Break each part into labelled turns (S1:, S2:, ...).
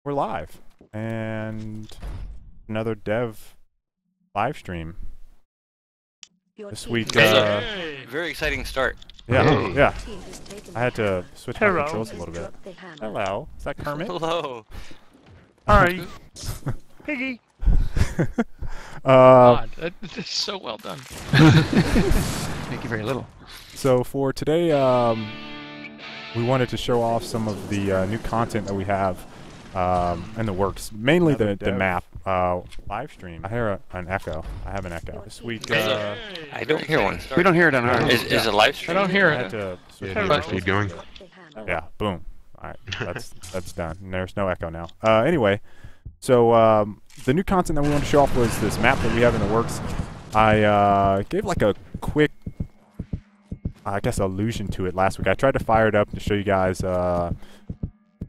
S1: We're live, and another dev live stream this week.
S2: Very exciting start.
S1: Yeah, yeah. I had to switch my controls a little bit. Hello, is that Kermit?
S2: Hello.
S3: Hi, Piggy.
S4: God, that's so well done.
S3: Thank you very little.
S1: So for today, we wanted to show off some of the new content that we have in the works. Mainly the map live stream. I hear an echo. I have an echo this week.
S2: I don't hear one.
S3: We don't hear it on ours.
S2: Is it live stream?
S4: I don't hear
S1: I had
S4: it.
S1: to switch
S4: Yeah,
S1: my
S4: live
S1: controls.
S5: feed going.
S1: Yeah, boom. All right, that's done. And there's no echo now. Anyway, so the new content that we wanted to show off was this map that we have in the works. I gave like a quick, I guess, allusion to it last week. I tried to fire it up to show you guys.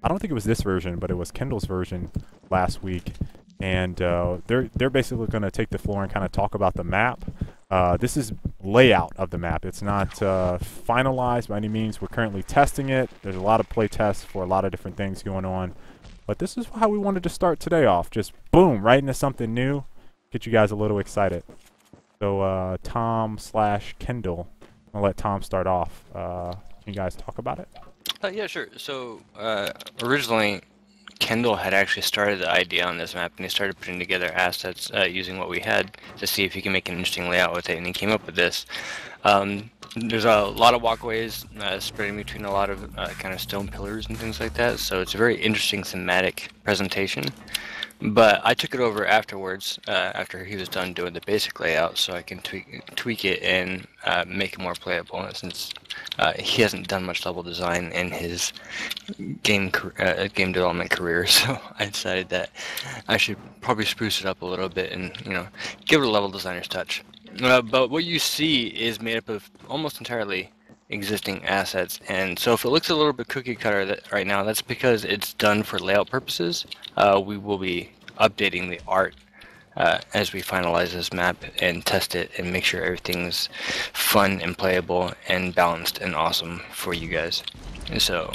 S1: I don't think it was this version, but it was Kendall's version last week. And they're basically going to take the floor and kind of talk about the map. This is layout of the map. It's not finalized by any means. We're currently testing it. There's a lot of play tests for a lot of different things going on. But this is how we wanted to start today off. Just boom, right into something new. Get you guys a little excited. So Tom/Kendall, I'll let Tom start off. Can you guys talk about it?
S2: Yeah, sure. So originally, Kendall had actually started the idea on this map, and he started putting together assets using what we had to see if he can make an interesting layout with it, and he came up with this. There's a lot of walkways spreading between a lot of kind of stone pillars and things like that, so it's a very interesting thematic presentation. But I took it over afterwards, after he was done doing the basic layout, so I can tweak it and make it more playable, since he hasn't done much level design in his game development career. So I decided that I should probably spruce it up a little bit and, you know, give it a level designer's touch. But what you see is made up of almost entirely existing assets, and so if it looks a little bit cookie cutter right now, that's because it's done for layout purposes. We will be updating the art as we finalize this map and test it and make sure everything's fun and playable and balanced and awesome for you guys. And so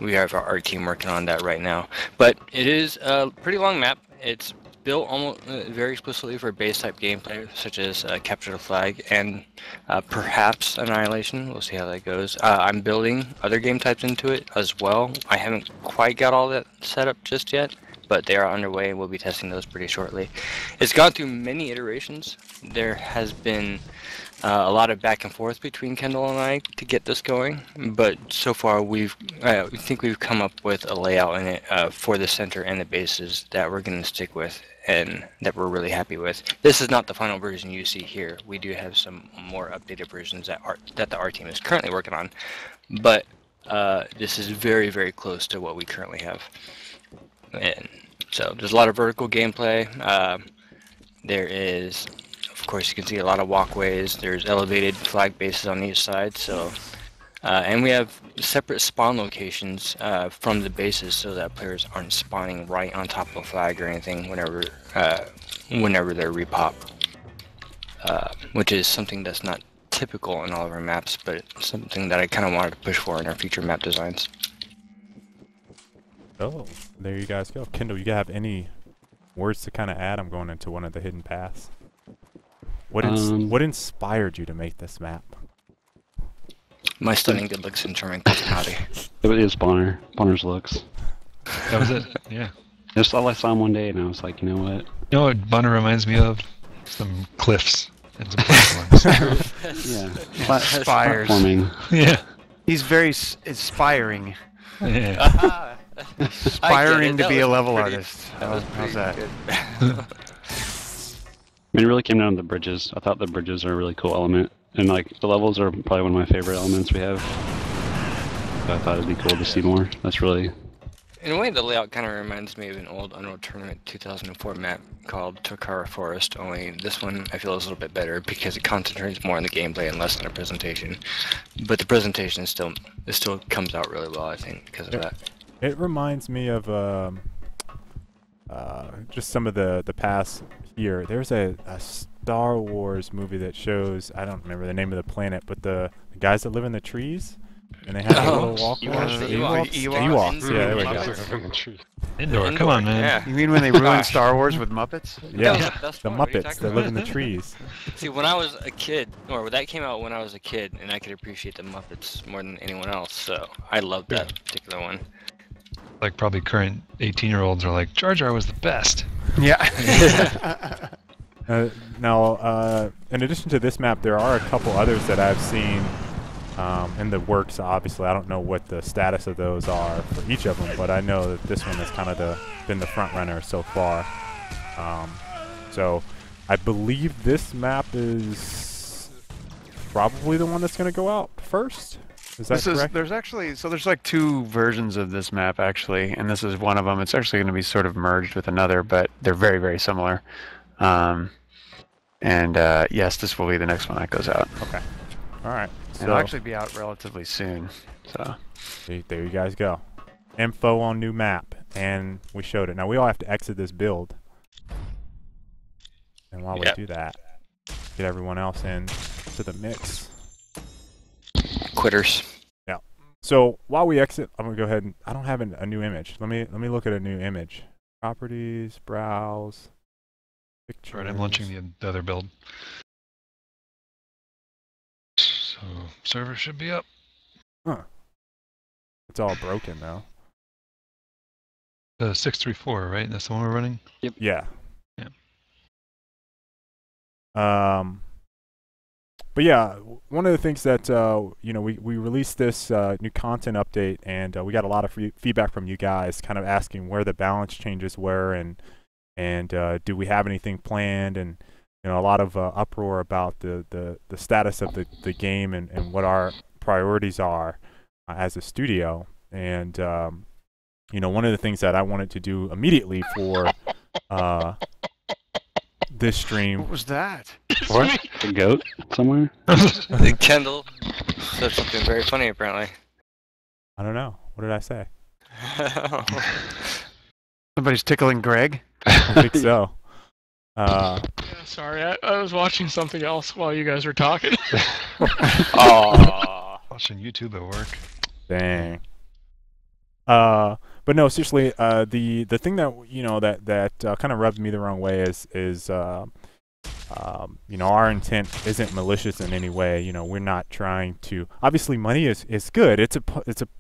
S2: we have our art team working on that right now, but it is a pretty long map. It's built almost very explicitly for base type gameplay, such as capture the flag and perhaps Annihilation. We'll see how that goes. I'm building other game types into it as well. I haven't quite got all that set up just yet, but they are underway and we'll be testing those pretty shortly. It's gone through many iterations. There has been a lot of back and forth between Kendall and I to get this going, but so far we think we've come up with a layout in it for the center and the bases that we're going to stick with and that we're really happy with. This is not the final version you see here. We do have some more updated versions that the art team is currently working on, but this is very, very close to what we currently have. And so there's a lot of vertical gameplay. There is, of course, you can see a lot of walkways. There's elevated flag bases on each side. So, and we have separate spawn locations from the bases, so that players aren't spawning right on top of a flag or anything whenever they're repop. Which is something that's not typical in all of our maps, but it's something that I kind of wanted to push for in our future map designs.
S1: Oh, there you guys go. Kendall, you have any words to kind of add? I'm going into one of the hidden paths. What inspired you to make this map?
S2: My stunning good looks and charming personality.
S6: It was Bonner's looks.
S4: That was it. Yeah.
S6: Just all I saw him one day, and I was like, you know what?
S4: You know what Bunner reminds me of? Some cliffs and some platforms.
S6: Yeah,
S3: Spires.
S6: platforming.
S4: Yeah.
S3: He's very inspiring.
S4: Yeah.
S3: Aspiring to be a level
S2: pretty-
S3: artist.
S2: That was
S3: How's
S2: pretty
S3: that?
S2: good.
S6: I mean, it really came down to the bridges. I thought the bridges are a really cool element, and like the levels are probably one of my favorite elements we have. So I thought it'd be cool to see more. That's really.
S2: In a way, the layout kind of reminds me of an old Unreal Tournament 2004 map called Takara Forest, only this one I feel is a little bit better because it concentrates more on the gameplay and less on the presentation. But the presentation still comes out really well, I think, because of that.
S1: It reminds me of just some of the past here. There's a Star Wars movie that shows, I don't remember the name of the planet, but the guys that live in the trees, and they have a little walkway.
S2: Ewoks.
S1: Ewoks, yeah, there we go.
S5: Live in the tree.
S4: Indoor, come on, man.
S2: Yeah.
S3: You mean when they ruined Star Wars with Muppets?
S1: Yeah,
S2: That was the best
S1: the
S2: one. What are you
S1: Muppets
S2: talking
S1: that live in the
S2: about?
S1: trees.
S2: See, when I was a kid, or that came out when I was a kid, and I could appreciate the Muppets more than anyone else, so I loved that particular one.
S4: Like probably current 18-year-olds are like, Jar Jar was the best.
S3: Yeah.
S1: Now, in addition to this map, there are a couple others that I've seen in the works. Obviously, I don't know what the status of those are for each of them, but I know that this one has kind of been the front runner so far. So I believe this map is probably the one that's going to go out first. Is that correct?
S3: There's like 2 versions of this map actually, and this is one of them. It's actually going to be sort of merged with another, but they're very, very similar. Yes, this will be the next one that goes out.
S1: Okay. All right. So
S3: It'll actually be out relatively soon. So
S1: there you guys go. Info on new map, and we showed it. Now we all have to exit this build, and while we do that, get everyone else in to the mix.
S2: Quitters.
S1: Yeah. So while we exit, I'm gonna go ahead and I don't have a new image. Let me look at a new image. Properties, browse, pictures.
S4: Alright, I'm launching the other build. So server should be up.
S1: Huh. It's all broken though.
S4: 634, right? That's the one we're running?
S2: Yep.
S1: Yeah.
S4: Yeah.
S1: But yeah, one of the things that we released this new content update, and we got a lot of feedback from you guys, kind of asking where the balance changes were, and do we have anything planned, and a lot of uproar about the status of the game and what our priorities are as a studio. And one of the things that I wanted to do immediately for this stream.
S3: what was that?
S6: What? A goat somewhere?
S2: Kendall said something very funny, apparently.
S1: I don't know. What did I say?
S3: Somebody's tickling Greg.
S1: I think so.
S5: Yeah, sorry, I was watching something else while you guys were talking.
S2: Aww.
S4: Watching YouTube at work.
S1: Dang. But no, seriously, the thing that that kind of rubs me the wrong way is our intent isn't malicious in any way. We're not trying to. Obviously, money is good. It's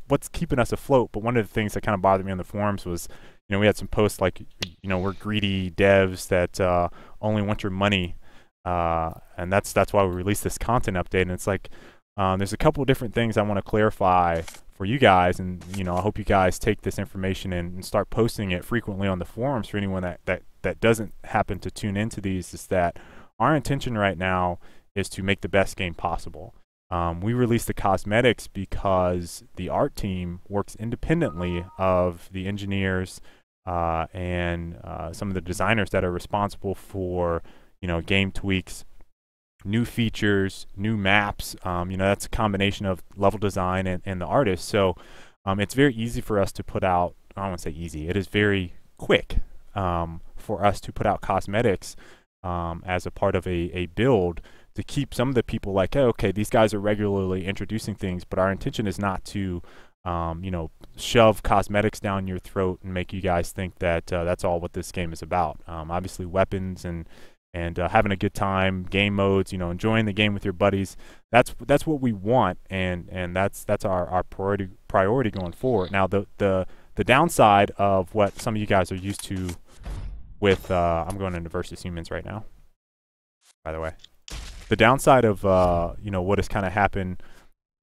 S1: what's keeping us afloat. But one of the things that kind of bothered me on the forums was, we had some posts like, we're greedy devs that only want your money, and that's why we released this content update. And it's like, there's a couple of different things I want to clarify for you guys, and I hope you guys take this information and start posting it frequently on the forums for anyone that doesn't happen to tune into these. Is that our intention right now is to make the best game possible. We released the cosmetics because the art team works independently of the engineers and some of the designers that are responsible for game tweaks, new features, new maps. That's a combination of level design and the artist. So it's very easy for us to put out, I don't want to say easy, it is very quick for us to put out cosmetics as a part of a build to keep some of the people like, hey, okay, these guys are regularly introducing things, but our intention is not to shove cosmetics down your throat and make you guys think that that's all what this game is about. Obviously weapons and having a good time, game modes, enjoying the game with your buddies. That's what we want, and that's our priority going forward. Now the downside of what some of you guys are used to with I'm going into versus humans right now, by the way. The downside of what has kind of happened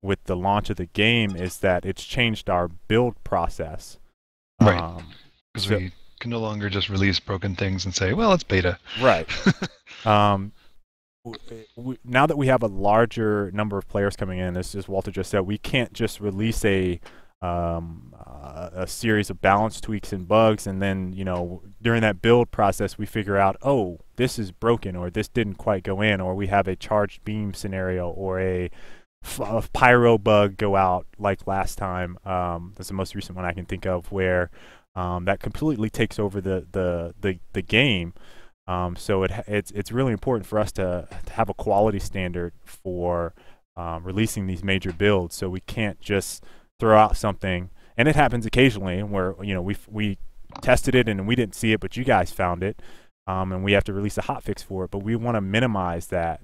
S1: with the launch of the game is that it's changed our build process.
S4: Right. Because we can no longer just release broken things and say, well, it's beta.
S1: Right. Now that we have a larger number of players coming in, as Walter just said, we can't just release a series of balance tweaks and bugs, and then during that build process we figure out, oh, this is broken, or this didn't quite go in, or we have a charged beam scenario, or a pyro bug go out like last time. That's the most recent one I can think of, where that completely takes over the game. So it's really important for us to have a quality standard for releasing these major builds. So we can't just throw out something, and it happens occasionally where we tested it and we didn't see it, but you guys found it, and we have to release a hotfix for it. But we want to minimize that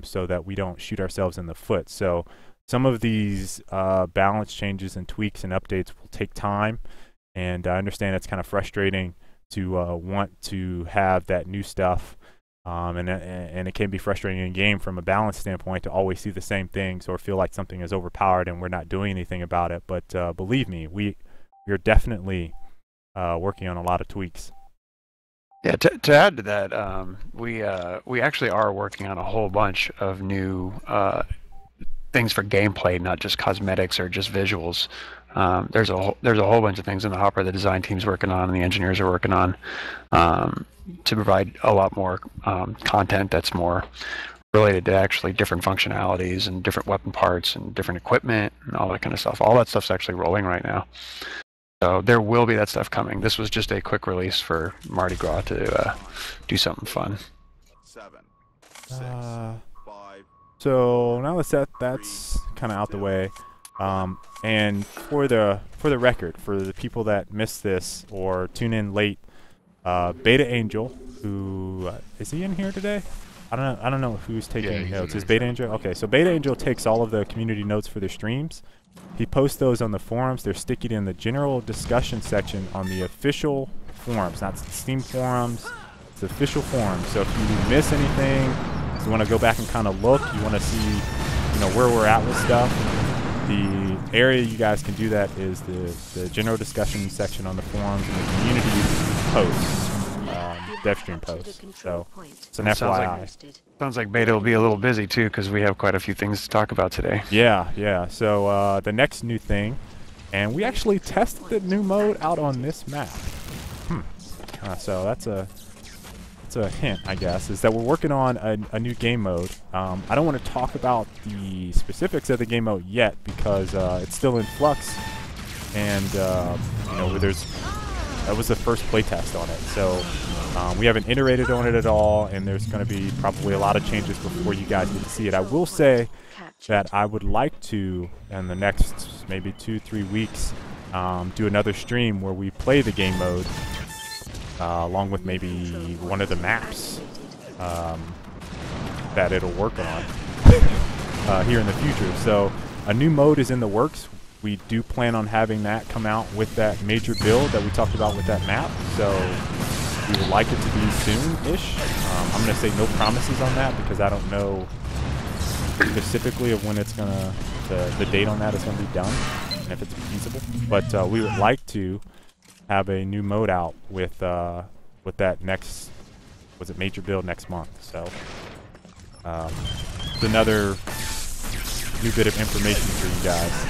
S1: so that we don't shoot ourselves in the foot. So some of these balance changes and tweaks and updates will take time, and I understand it's kind of frustrating to want to have that new stuff. And it can be frustrating in game from a balance standpoint to always see the same things or feel like something is overpowered and we're not doing anything about it. But believe me, we're definitely working on a lot of tweaks.
S3: Yeah, to add to that, we actually are working on a whole bunch of new things for gameplay, not just cosmetics or just visuals. There's a whole bunch of things in the hopper the design team's working on and the engineers are working on to provide a lot more content that's more related to actually different functionalities and different weapon parts and different equipment and all that kind of stuff. All that stuff's actually rolling right now. So there will be that stuff coming. This was just a quick release for Mardi Gras to do something fun.
S7: 7, 6, 5.
S1: So now that's kind of out the way. And for the record, for the people that missed this or tune in late, Beta Angel, who is he in here today? I don't know who's taking notes. Is Beta Angel? Okay, so Beta Angel takes all of the community notes for their streams. He posts those on the forums. They're sticking in the general discussion section on the official forums, not the Steam forums. It's the official forums. So if you miss anything, you want to go back and kind of look, you want to see, where we're at with stuff. The area you guys can do that is the general discussion section on the forums and the community posts, DevStream posts. So it's an FYI.
S3: Sounds like Beta will be a little busy too because we have quite a few things to talk about today.
S1: Yeah. So the next new thing, and we actually tested the new mode out on this map. So that's a hint, I guess, is that we're working on a new game mode. I don't want to talk about the specifics of the game mode yet because it's still in flux, and that was the first playtest on it. So we haven't iterated on it at all, and there's going to be probably a lot of changes before you guys get to see it. I will say that I would like to, in the next maybe 2-3 weeks, do another stream where we play the game mode along with maybe one of the maps that it'll work on here in the future. So a new mode is in the works. We do plan on having that come out with that major build that we talked about with that map. So we would like it to be soon-ish. I'm going to say no promises on that because I don't know specifically of when it's going to, the date on that is going to be done and if it's feasible. But we would like to have a new mode out with that next, was it major build next month? So it's another new bit of information for you guys.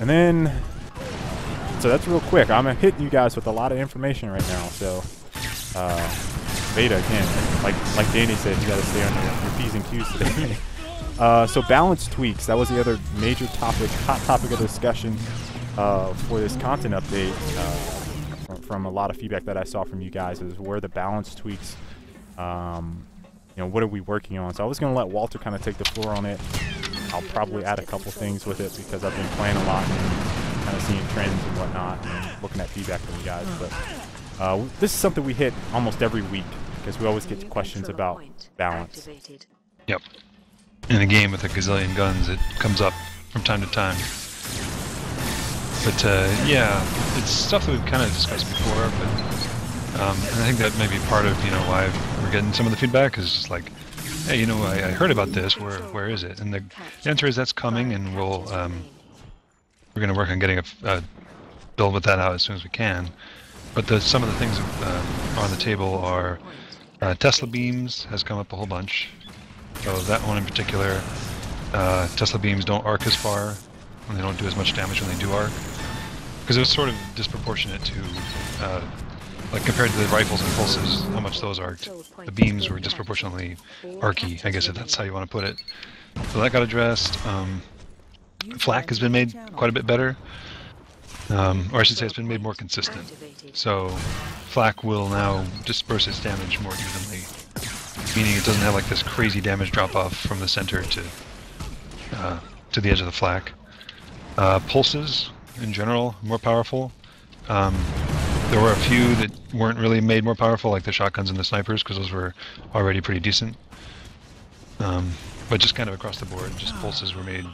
S1: And then, so that's real quick. I'm hitting you guys with a lot of information right now. So Beta again, like Danny said, you got to stay on your P's and Q's today. So balance tweaks, that was the other major topic, hot topic of discussion for this content update. From a lot of feedback that I saw from you guys, is where the balance tweaks. What are we working on? So I was going to let Walter kind of take the floor on it. I'll probably add a couple things with it because I've been playing a lot and kind of seeing trends and whatnot and looking at feedback from you guys. But this is something we hit almost every week because we always get questions about balance.
S4: Yep. In a game with a gazillion guns, it comes up from time to time. But yeah, it's stuff that we've kind of discussed before. But and I think that may be part of why we're getting some of the feedback is just like, hey, I heard about this. Where is it? And the answer is that's coming, and we're going to work on getting a build with that out as soon as we can. But some of the things on the table are Tesla beams has come up a whole bunch. So that one in particular, Tesla beams don't arc as far, and they don't do as much damage when they do arc, because it was sort of disproportionate to, like compared to the rifles and pulses, how much those arced. The beams were disproportionately arcy, I guess if that's how you want to put it. So that got addressed. Flak has been made quite a bit better, or I should say it's been made more consistent. So Flak will now disperse its damage more evenly. meaning it doesn't have like this crazy damage drop off from the center to the edge of the flak. Pulses, in general, more powerful. There were a few that weren't really made more powerful, like the shotguns and the snipers, because those were already pretty decent. But just kind of across the board, just pulses were made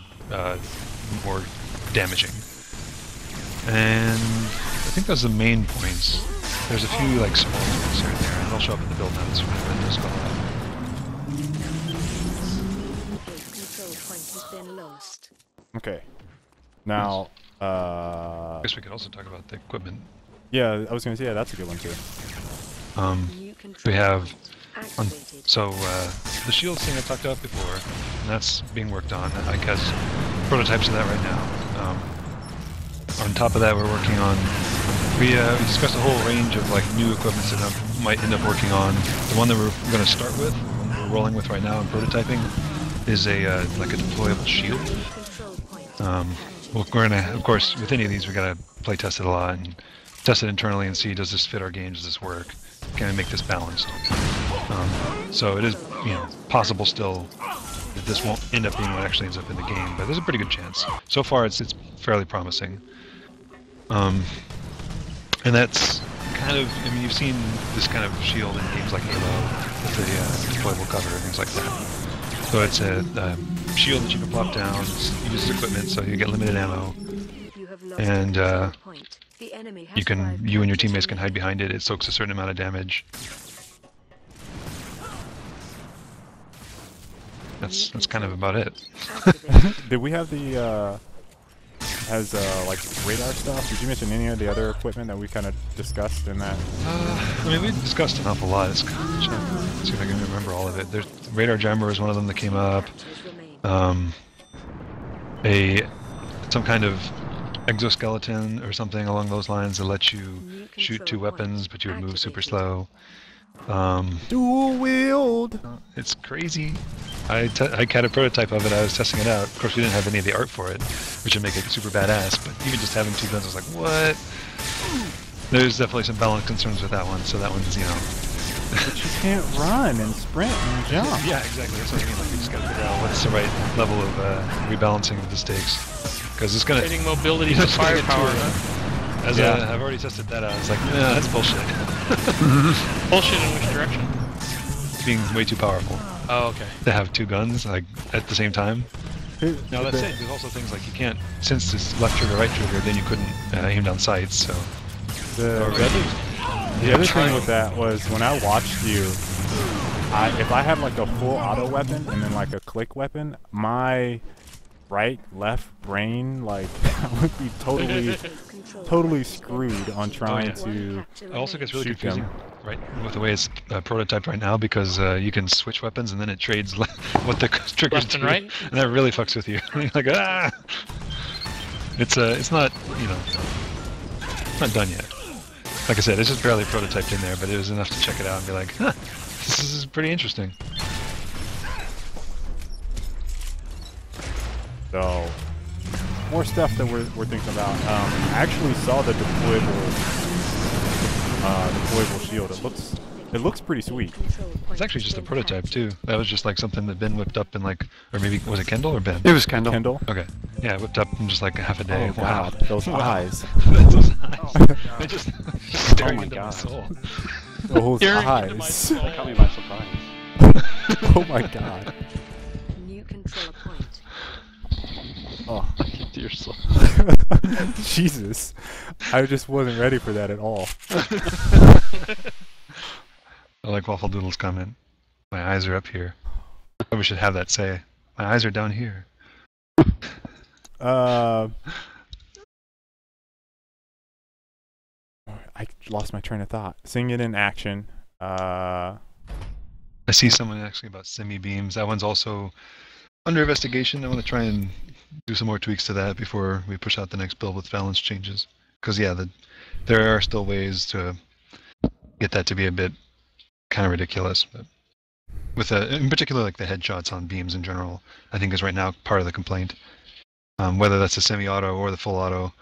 S4: more damaging. And I think those are the main points. There's a few like small points here and there, and they'll show up in the build notes when those go out.
S1: Okay. Now,
S4: I guess we could also talk about the equipment.
S1: yeah, I was gonna say, yeah, that's a good one too.
S4: We have, the shields thing I talked about before, and that's being worked on. Ike has prototypes of that right now. On top of that, we're working on, we discussed a whole range of like new equipment that I might end up working on. The one that we're going to start with, the one we're rolling with right now and prototyping, is a like a deployable shield. We're going to, of course, with any of these, we got to play test it a lot and test it internally and see, does this fit our game, does this work, can we make this balanced? So it is, you know, possible still that this won't end up being what actually ends up in the game, but there's a pretty good chance. So far, it's fairly promising. And that's kind of, I mean, you've seen this kind of shield in games like Halo with the deployable cover and things like that. So it's a shield that you can plop down, uses equipment, so you get limited ammo, and you and your teammates can hide behind it. It soaks a certain amount of damage. That's kind of about it.
S1: Did we have the like radar stuff? Did you mention any of the other equipment that we kind of discussed in that?
S4: I mean, we discussed an awful lot. Let's see if I can remember all of it. There's radar jammer is one of them that came up. Some kind of exoskeleton or something along those lines that lets you shoot two weapons, but you would move super slow.
S1: Dual wield.
S4: It's crazy. I had a prototype of it. I was testing it out. Of course, we didn't have any of the art for it, which would make it super badass. But even just having two guns, I was like, what? There's definitely some balance concerns with that one. So that one's, you know.
S1: But you can't run and sprint and jump.
S4: Yeah, exactly. That's what I mean. Like, we just gotta figure out what's the right level of rebalancing of the stakes, because it's gonna.
S5: Trading mobility for firepower.
S4: As I've already tested that out. It's like, yeah, that's bullshit.
S5: Bullshit in which direction?
S4: Being way too powerful.
S5: Oh, okay.
S4: To have two guns like at the same time. No, that's it. There's also things like you can't, since it's left trigger, right trigger, then you couldn't aim down sights. So
S1: The other thing with that was when I watched you, if I had like a full auto weapon and then like a click weapon, my right, left brain, like, I would be totally screwed on trying to
S4: it also gets really
S1: shoot
S4: confusing,
S1: them.
S4: right, with the way it's prototyped right now, because you can switch weapons and then it trades what the triggers
S5: Left and
S4: do,
S5: right?
S4: and that really fucks with you. You're like, ah! It's not, you know, it's not done yet. Like I said, it's just barely prototyped in there, but it was enough to check it out and be like, huh, this is pretty interesting.
S1: So, more stuff that we're thinking about. I actually saw the deployable shield. It looks pretty sweet.
S4: It's actually just a prototype too. That was just like something that Ben whipped up in like, or maybe was it Kendall or Ben?
S3: It was Kendall.
S1: Kendall.
S4: Okay. Yeah, whipped up in just like half a day.
S1: Oh
S4: Wow.
S1: God, those eyes.
S4: Those eyes. They just staring
S6: my
S4: into my
S6: God.
S4: soul.
S1: Those
S5: Staring into my
S1: eyes.
S5: soul.
S6: That caught me by surprise.
S1: Oh my God.
S8: New control point.
S1: Oh.
S6: Dear soul.
S1: Jesus. I just wasn't ready for that at all.
S4: I like Waffle Doodle's comment. My eyes are up here. We should have that say. My eyes are down here.
S1: I lost my train of thought. Seeing it in action.
S4: I see someone asking about semi-beams. That one's also under investigation. I want to try and do some more tweaks to that before we push out the next build with balance changes. Because, yeah, there are still ways to get that to be a bit kind of ridiculous. But with in particular, like the headshots on beams in general, I think is right now part of the complaint. Whether that's the semi-auto or the full auto,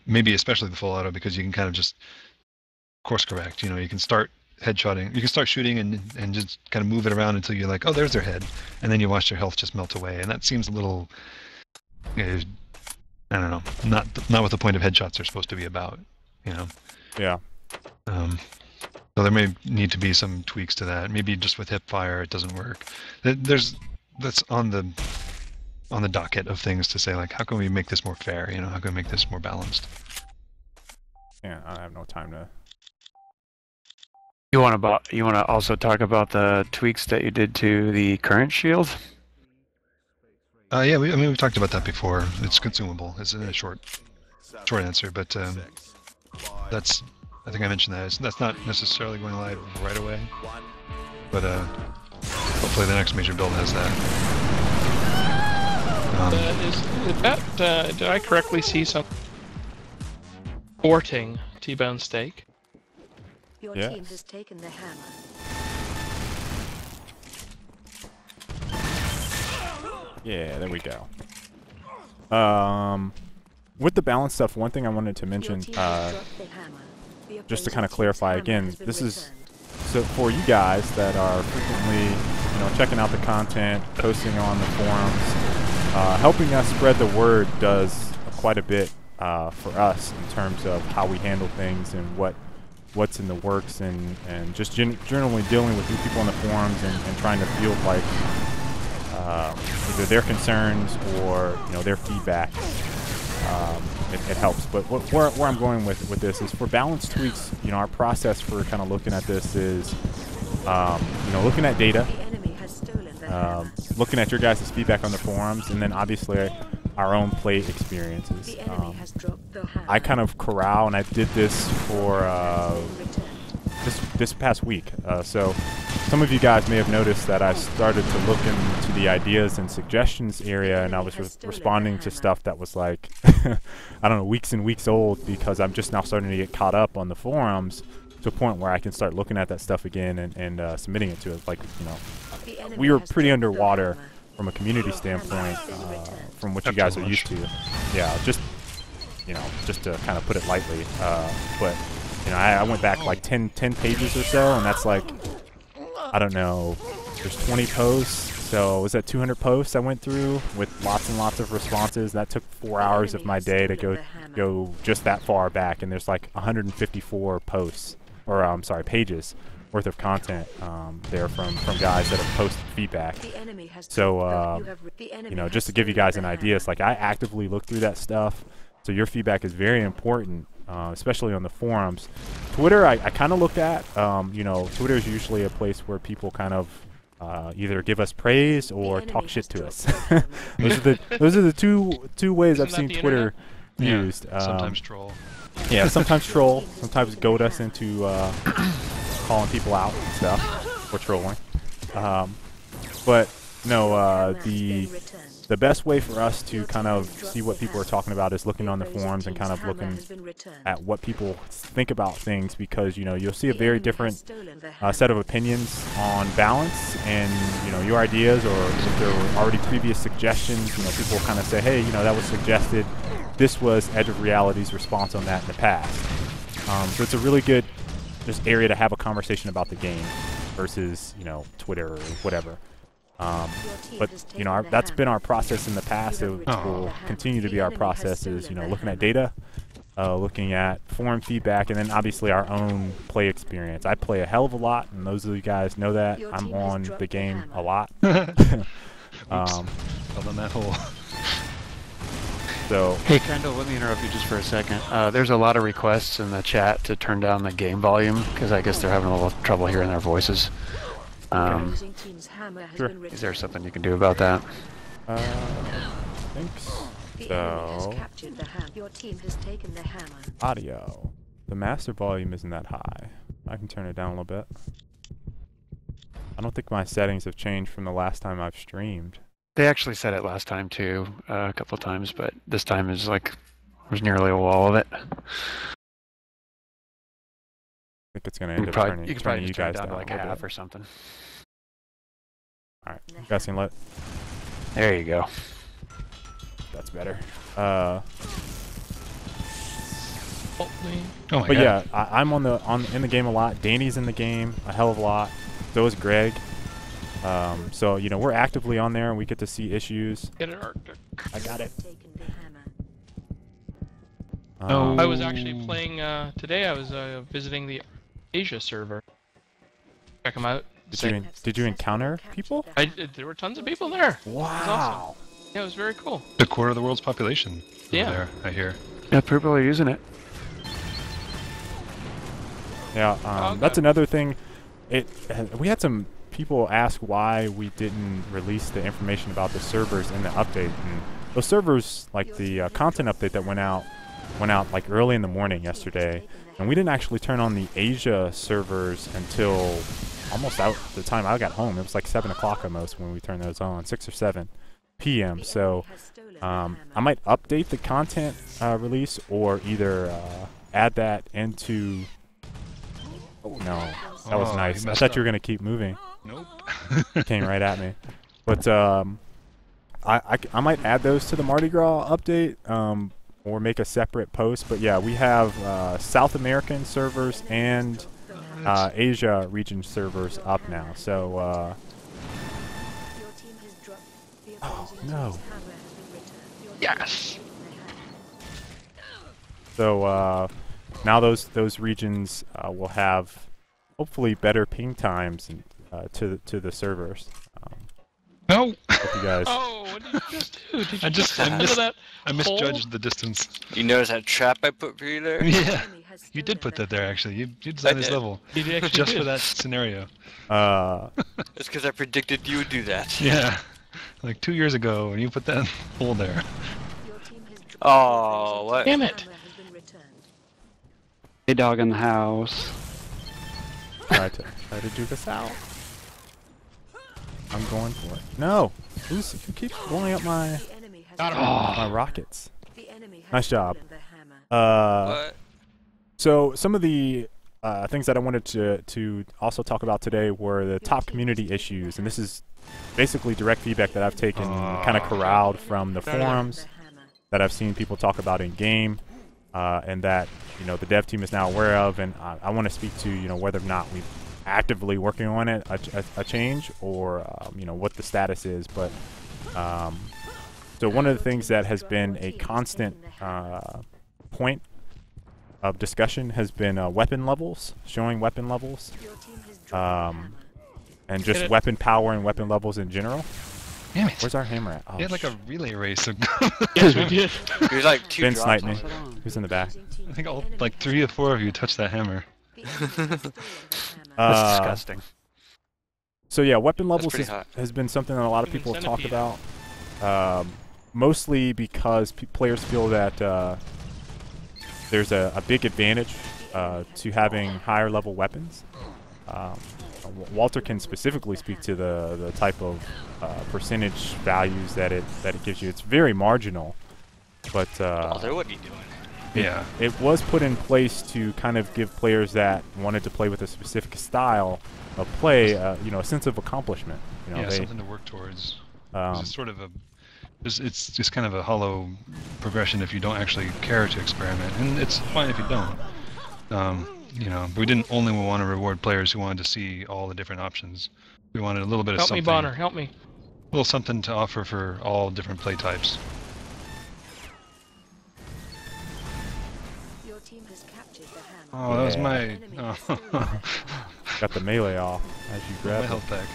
S4: maybe especially the full auto, because you can kind of just course correct. You know, you can start headshotting. You can start shooting and just kind of move it around until you're like, oh, there's their head, and then you watch their health just melt away, and that seems a little, I don't know, not what the point of headshots are supposed to be about, you know.
S1: Yeah.
S4: So there may need to be some tweaks to that. Maybe just with hip fire it doesn't work. That's on the docket of things to say, like, how can we make this more fair? You know, how can we make this more balanced?
S1: Yeah, I have no time to.
S3: You want to also talk about the tweaks that you did to the current shield?
S4: Yeah, we've talked about that before. It's consumable. It's a short answer, but I think I mentioned that. That's not necessarily going live right away, but hopefully the next major build has that.
S5: Is that, did I correctly see some sporting T-bone steak?
S8: Your
S1: Yeah.
S8: team has taken the hammer.
S1: Yeah, there we go. With the balance stuff, one thing I wanted to mention, just to kind of clarify again, this is so for you guys that are frequently, you know, checking out the content, posting on the forums, helping us spread the word does quite a bit for us in terms of how we handle things and what's in the works, and just generally dealing with new people on the forums and trying to field like either their concerns or, you know, their feedback. It helps. But where I'm going with this is for balance tweaks. You know, our process for kind of looking at this is, you know, looking at data, looking at your guys' feedback on the forums, and then obviously our own play experiences. I kind of corral, and I did this for this past week. So some of you guys may have noticed that I started to look into the ideas and suggestions area, and I was responding to stuff that was like, I don't know, weeks and weeks old, because I'm just now starting to get caught up on the forums to a point where I can start looking at that stuff again and submitting it to it. Like, you know, we were pretty underwater from a community standpoint, from what you guys are used to. Yeah, just, you know, just to kind of put it lightly. But, you know, I went back like 10 pages or so, and that's like, I don't know, there's 20 posts. So was that 200 posts I went through with lots and lots of responses? That took 4 hours of my day to go just that far back, and there's like 154 posts, or I'm sorry, pages worth of content there from guys that have posted feedback. So you know, just to give you guys an idea, it's like I actively look through that stuff. So your feedback is very important, especially on the forums. Twitter, I kind of look at. You know, Twitter is usually a place where people kind of either give us praise or talk shit to us. those are the two ways I've seen Twitter used.
S4: Sometimes troll.
S1: Yeah, sometimes troll. Sometimes goad us into calling people out and stuff, or trolling. But no, the best way for us to kind of see what people are talking about is looking on the forums and kind of looking at what people think about things, because, you know, you'll see a very different set of opinions on balance and, you know, your ideas, or if there were already previous suggestions. You know, people kind of say, hey, you know, that was suggested. This was Edge of Reality's response on that in the past. So it's a really good just area to have a conversation about the game versus, you know, Twitter or whatever. But, you know, that's been our process in the past. It will continue to be our process, is, you know, looking at data, looking at forum feedback, and then obviously our own play experience. I play a hell of a lot, and those of you guys know that. I'm on the game a lot.
S4: Fell in that hole.
S1: So,
S3: hey Kendall, let me interrupt you just for a second. There's a lot of requests in the chat to turn down the game volume, because I guess they're having a little trouble hearing their voices.
S1: Sure.
S3: Is there something you can do about that?
S1: I think so.
S8: Your team has taken the hammer.
S1: Audio. The master volume isn't that high. I can turn it down a little bit. I don't think my settings have changed from the last time I've streamed.
S3: They actually said it last time too, a couple of times, but this time is like there's nearly a wall of it.
S1: I think it's going to end up turning
S3: You can probably
S1: you
S3: just turn it
S1: guys
S3: down
S1: down
S3: to like
S1: a little
S3: half
S1: bit.
S3: or something.
S1: Alright, you guys can let...
S3: There you go.
S1: That's better.
S5: Hopefully.
S4: Oh my
S1: But
S4: god.
S1: yeah, I'm in the game a lot. Danny's in the game a hell of a lot. So is Greg. So you know we're actively on there and we get to see issues.
S5: Get it, Arctic.
S1: I got it.
S8: Taken the hammer.
S4: Oh.
S5: I was actually playing today. I was visiting the Asia server. Check them out.
S1: Did you encounter people?
S5: There were tons of people there.
S1: Wow.
S5: Yeah, it was very cool.
S4: A quarter of the world's population. Over
S5: Yeah.
S4: there, I hear.
S3: Yeah, people are using it.
S1: Yeah,
S5: Okay.
S1: that's another thing. We had some people ask why we didn't release the information about the servers in the update. And those servers, like the content update that went out like early in the morning yesterday, and we didn't actually turn on the Asia servers until almost out the time I got home. It was like 7 o'clock almost when we turned those on, 6 or 7 p.m. So I might update the content release or either add that into. Oh no, that was
S4: Oh,
S1: nice.
S4: you
S1: I
S4: messed
S1: thought you were
S4: up.
S1: gonna keep moving.
S4: Nope.
S1: Came right at me. But I might add those to the Mardi Gras update or make a separate post. But yeah, we have South American servers and Asia region servers up now. So
S8: Your team has dropped the
S1: oh
S8: opposing
S1: no.
S8: team's hammer has been returned. Your team
S5: Yes.
S8: has taken the hammer.
S1: So now those regions will have hopefully better ping times and, to the servers.
S4: No.
S1: Hope you guys.
S5: Oh, what did you just do? Did you
S4: I just
S5: fall into that
S4: I
S5: hole?
S4: misjudged the distance.
S2: You notice that trap I put for you there?
S4: Yeah.
S8: Enemy has
S4: You did
S8: stolen
S4: put
S8: the
S4: that there
S8: hammer.
S4: actually. You designed this
S2: did.
S4: level
S5: You actually
S4: just
S5: did.
S4: for that scenario.
S2: It's because I predicted you would do that.
S4: Yeah. Like 2 years ago when you put that hole there.
S8: Your team has dropped
S2: Oh,
S8: the
S2: what?
S8: opposing
S5: Damn
S8: team's
S5: it.
S8: hammer has been returned.
S6: Hey, dog in the house.
S1: try to do this out. I'm going for it. No, who keeps blowing up my
S8: The enemy has
S5: Got him.
S8: stolen-
S1: my rockets?
S8: The enemy has
S1: Nice job.
S8: stolen the hammer.
S2: What?
S1: So some of the things that I wanted to also talk about today were the top community issues, and this is basically direct feedback that I've taken, kind of corralled from the forums
S8: The hammer.
S1: that I've seen people talk about in game, and that the dev team is now aware of, and I want to speak to whether or not we've actively working on it, a change, or what the status is. But so one of the things that has been a constant point of discussion has been weapon levels, showing weapon levels,
S8: Your team has dropped the hammer.
S1: and
S5: Get
S1: just
S5: it.
S1: weapon power and weapon levels in general.
S4: Damn it.
S1: Where's our hammer at? Oh,
S4: We had like a relay race of
S5: Yes, we did.
S2: There's like 2
S1: Ben
S2: drops
S1: sniped
S2: on
S1: me.
S2: it.
S1: Who's in the back?
S8: Opposing team's
S4: I think all
S8: enemy
S4: like
S8: has
S4: 3 or 4 of
S8: stolen
S4: you touched that hammer.
S8: the enemy has stolen the hammer.
S3: That's
S1: Uh,
S3: disgusting.
S1: So yeah, weapon levels
S2: pretty hot.
S1: has been something that a lot of
S5: Even
S1: people have talked
S5: centipede.
S1: about, mostly because players feel that there's a big advantage to having higher level weapons. Walter can specifically speak to the type of percentage values that it gives you. It's very marginal, but
S2: Walter, what are you doing?
S4: Yeah.
S1: it was put in place to kind of give players that wanted to play with a specific style of play, a sense of accomplishment.
S4: Yeah,
S1: They,
S4: something to work towards. 'Cause
S1: um,
S4: it's sort of it's just kind of a hollow progression if you don't actually care to experiment, and it's fine if you don't. We didn't only want to reward players who wanted to see all the different options. We wanted a little bit of
S5: Help me,
S4: something,
S5: Bonner. Help me.
S4: a little something to offer for all different play types.
S8: Your team has captured the hammer.
S4: Oh, that was
S1: Yeah.
S4: my
S8: Enemy has stolen the hammer.
S1: got the melee off as you
S4: my
S1: grab it.
S4: health pack.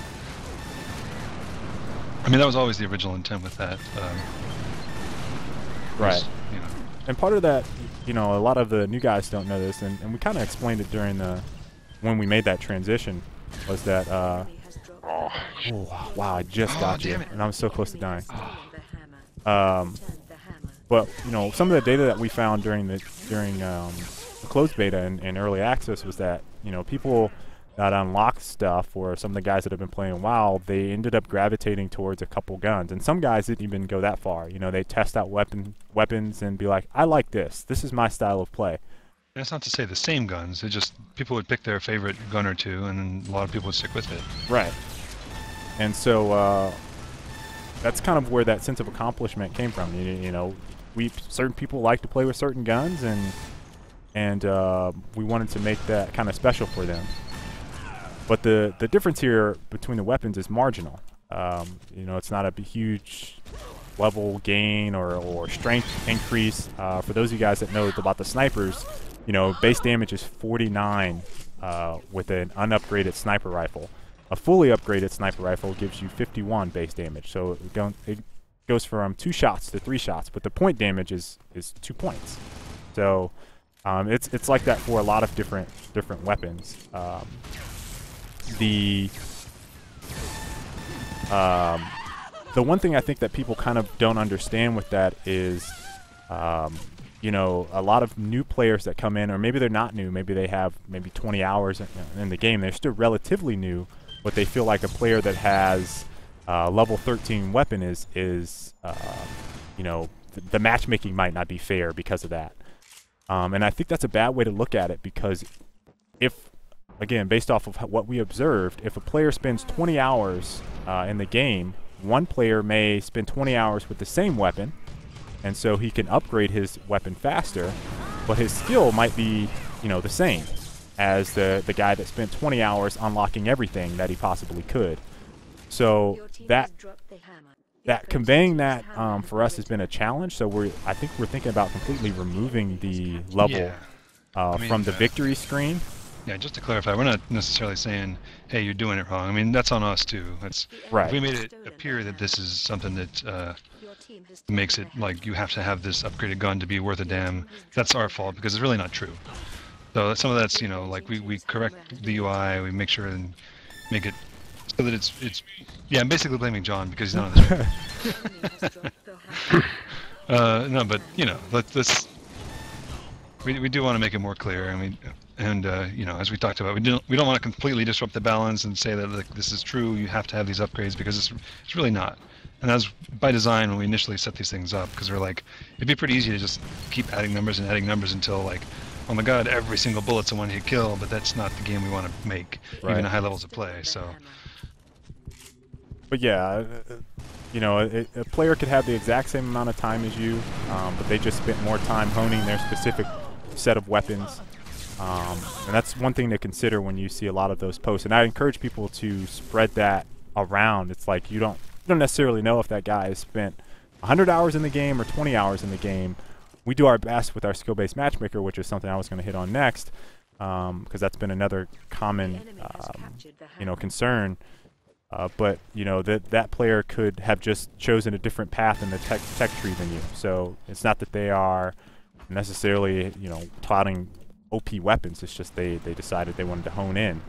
S4: I mean, that was always the original intent with that.
S1: Right.
S4: was,
S1: And part of that, a lot of the new guys don't know this, and we kind of explained it during when we made that transition, was that,
S8: Enemy has dropped the hammer.
S1: oh, wow, I just got you,
S4: damn it.
S1: and I'm so close to
S8: Enemy
S1: dying.
S8: has stolen the hammer.
S1: Um,
S8: Returned the hammer.
S1: But some of the data that we found during the closed beta and early access was that people that unlocked stuff, or some of the guys that have been playing WoW, they ended up gravitating towards a couple guns, and some guys didn't even go that far. They test out weapons and be like, I like this. This is my style of play.
S4: That's not to say the same guns. It just people would pick their favorite gun or two, and a lot of people would stick with it.
S1: Right. And so that's kind of where that sense of accomplishment came from. Certain people like to play with certain guns, and and we wanted to make that kind of special for them. But the difference here between the weapons is marginal. You know, it's not a huge level gain or strength increase. For those of you guys that know about the snipers, you know, base damage is 49 with an unupgraded sniper rifle. A fully upgraded sniper rifle gives you 51 base damage. So it goes from 2 shots to 3 shots, but the point damage is 2 points. So it's like that for a lot of different weapons. The one thing I think that people kind of don't understand with that is, you know, a lot of new players that come in, or maybe they're not new, maybe they have maybe 20 hours in the game, they're still relatively new, but they feel like a player that has level 13 weapon is you know, the matchmaking might not be fair because of that. And I think that's a bad way to look at it, because if, again, based off of what we observed, if a player spends 20 hours in the game, one player may spend 20 hours with the same weapon, and so he can upgrade his weapon faster, but his skill might be, you know, the same as the guy that spent 20 hours unlocking everything that he possibly could. So that conveying that for us has been a challenge. So I think we're thinking about completely removing the level from the victory screen.
S4: Yeah, just to clarify, we're not necessarily saying, hey, you're doing it wrong. I mean, that's on us too. That's
S1: right.
S4: If we made it appear that this is something that makes it like you have to have this upgraded gun to be worth a damn, that's our fault, because it's really not true. So some of that's, you know, like we correct the UI, we make sure and make it so that it's yeah, I'm basically blaming John because he's not on this. No, but you know, we do want to make it more clear, and you know, as we talked about, we don't want to completely disrupt the balance and say that, like, this is true, you have to have these upgrades, because it's really not. And that was by design when we initially set these things up, because we're like, it'd be pretty easy to just keep adding numbers and adding numbers until, like, oh my god, every single bullet's a one-hit kill, but that's not the game we want to make, even at high levels of play. So.
S1: But yeah, you know, a player could have the exact same amount of time as you, but they just spent more time honing their specific set of weapons. And that's one thing to consider when you see a lot of those posts. And I encourage people to spread that around. It's like you don't necessarily know if that guy has spent 100 hours in the game or 20 hours in the game. We do our best with our skill-based matchmaker, which is something I was going to hit on next, because that's been another common, you know, concern. But you know, that player could have just chosen a different path in the tech tree than you. So it's not that they are necessarily, you know, touting OP weapons. It's just they decided they wanted to hone in,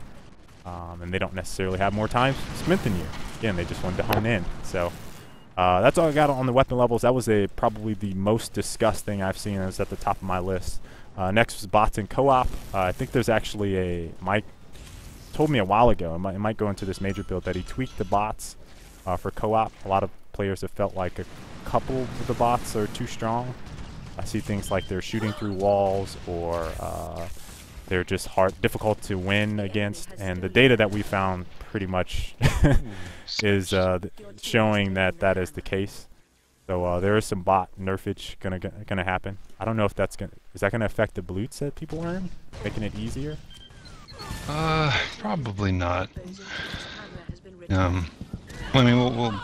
S1: and they don't necessarily have more time spent than you. Again, they just wanted to hone in. So that's all I got on the weapon levels. That was probably the most discussed thing I've seen. It was at the top of my list. Next was bots and co-op. I think there's actually Mike told me a while ago, it might go into this major build, that he tweaked the bots for co-op. A lot of players have felt like a couple of the bots are too strong. I see things like they're shooting through walls, or they're just difficult to win against. And the data that we found pretty much is showing that is the case. So there is some bot nerfage gonna happen. I don't know if is that gonna affect the blutes that people earn, making it easier?
S4: Probably not. I mean,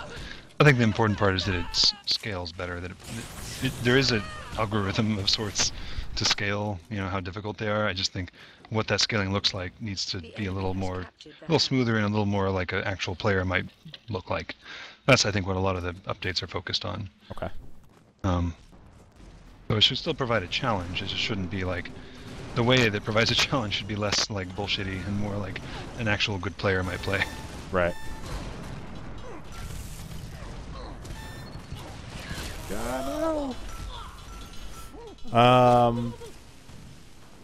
S4: I think the important part is that it scales better. That there is an algorithm of sorts to scale, you know, how difficult they are. I just think what that scaling looks like needs to be a little smoother and a little more like an actual player might look like. That's, I think, what a lot of the updates are focused on.
S1: Okay.
S4: So it should still provide a challenge. It just shouldn't be like, the way that provides a challenge should be less like bullshitty and more like an actual good player might play.
S1: Right.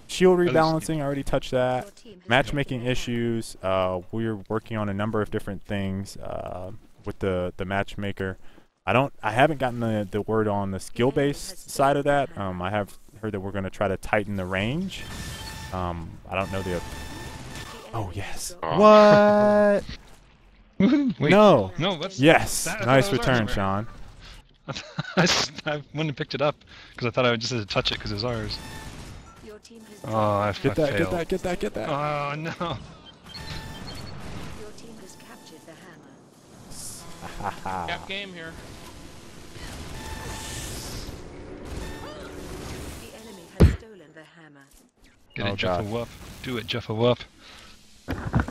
S1: Shield rebalancing, I already touched that. Matchmaking issues, we're working on a number of different things with the matchmaker. I haven't gotten the word on the skill-based side of that. I have heard that we're going to try to tighten the range. I don't know the... Oh, yes.
S6: Oh.
S1: What?
S4: Wait,
S1: no.
S4: No, what's...
S1: Yes. Nice return, Sean.
S4: I wouldn't have picked it up because I thought I would just have to touch it because it was ours. Oh, I
S1: Get that,
S4: failed.
S1: get that.
S4: Oh no.
S8: Your team has captured the hammer.
S1: Haha.
S5: Gap game here.
S8: The enemy has stolen the hammer.
S4: Get
S1: Oh,
S4: it, Jeff a
S1: God.
S4: whoop. Do it, Jeff a whoop.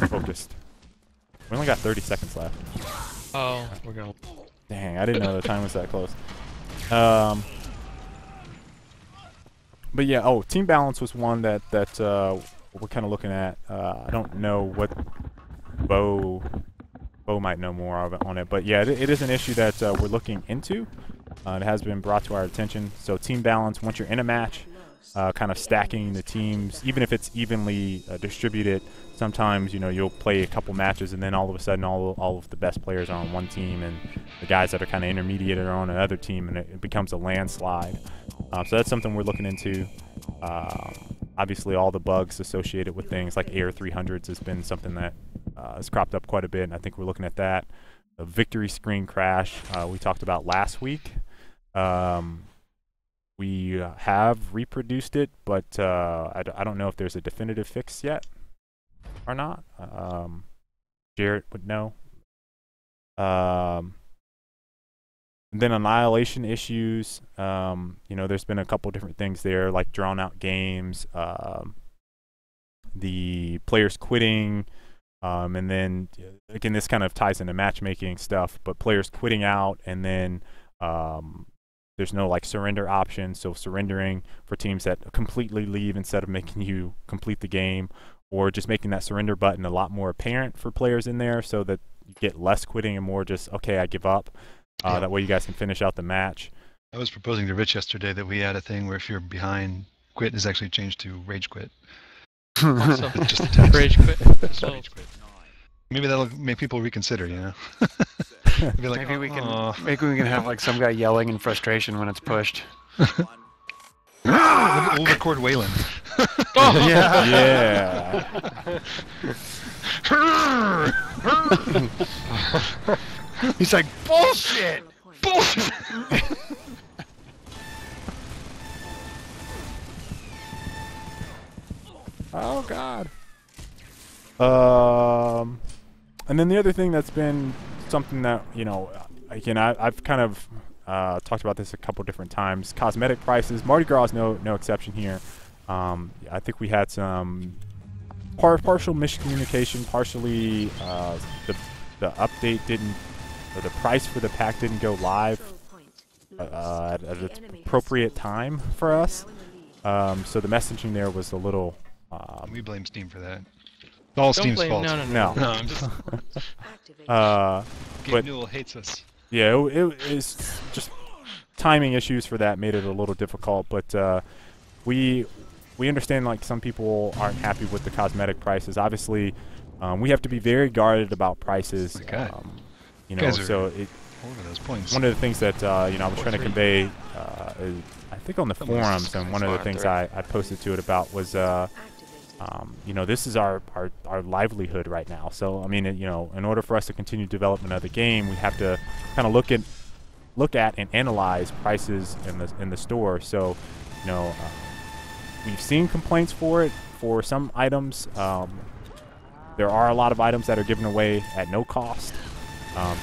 S1: Focused. We only got 30 seconds left.
S5: Oh, we're going.
S1: Dang, I didn't know the time was that close. But yeah, team balance was one that we're kind of looking at. I don't know what Bo might know more on it, but yeah, it is an issue that we're looking into. It has been brought to our attention. So team balance, once you're in a match, kind of stacking the teams, even if it's evenly distributed. Sometimes you'll play a couple matches and then all of a sudden all of the best players are on one team and the guys that are kind of intermediate are on another team, and it becomes a landslide. So that's something we're looking into. Obviously, all the bugs associated with things like Air 300s has been something that has cropped up quite a bit, and I think we're looking at that. The victory screen crash we talked about last week. We have reproduced it, but I don't know if there's a definitive fix yet or not. Jarrett would know. And then Annihilation issues, there's been a couple different things there, like drawn out games, the players quitting, and then again this kind of ties into matchmaking stuff, but players quitting out, and then there's no like surrender option, so surrendering for teams that completely leave instead of making you complete the game, or just making that surrender button a lot more apparent for players in there so that you get less quitting and more just, okay, I give up. That way you guys can finish out the match.
S4: I was proposing to Rich yesterday that we add a thing where if you're behind, quit is actually changed to rage quit.
S5: Also,
S4: Just a text.
S5: rage quit. So,
S4: Rage quit. Maybe that'll make people reconsider, Be like,
S3: Maybe we
S4: "Aw."
S3: can have like some guy yelling in frustration when it's pushed.
S4: We'll record Waylon.
S1: Yeah.
S3: He's like, bullshit!
S4: Bullshit!
S1: Oh God. And then the other thing that's been something that again I've kind of talked about this a couple different times. Cosmetic prices. Mardi Gras is no exception here. I think we had some partial miscommunication. Partially, the update didn't, or the price for the pack didn't go live at an appropriate time for us. So the messaging there was a little.
S4: We blame Steam for that. It's all
S5: don't
S4: Steam's
S5: blame.
S4: fault.
S5: No.
S4: No, I'm just. Gabe
S1: But-
S4: Newell hates us.
S1: Yeah, it's just timing issues for that made it a little difficult, but we understand like some people aren't happy with the cosmetic prices. Obviously, we have to be very guarded about prices.
S4: Okay.
S1: So
S4: Over those points.
S1: one of the things that I was trying to convey, is, I think on the forums, and one of the things I posted to it about was, this is our livelihood right now. So I mean, in order for us to continue development of the game, we have to kind of look at and analyze prices in the store. So, we've seen complaints for some items. There are a lot of items that are given away at no cost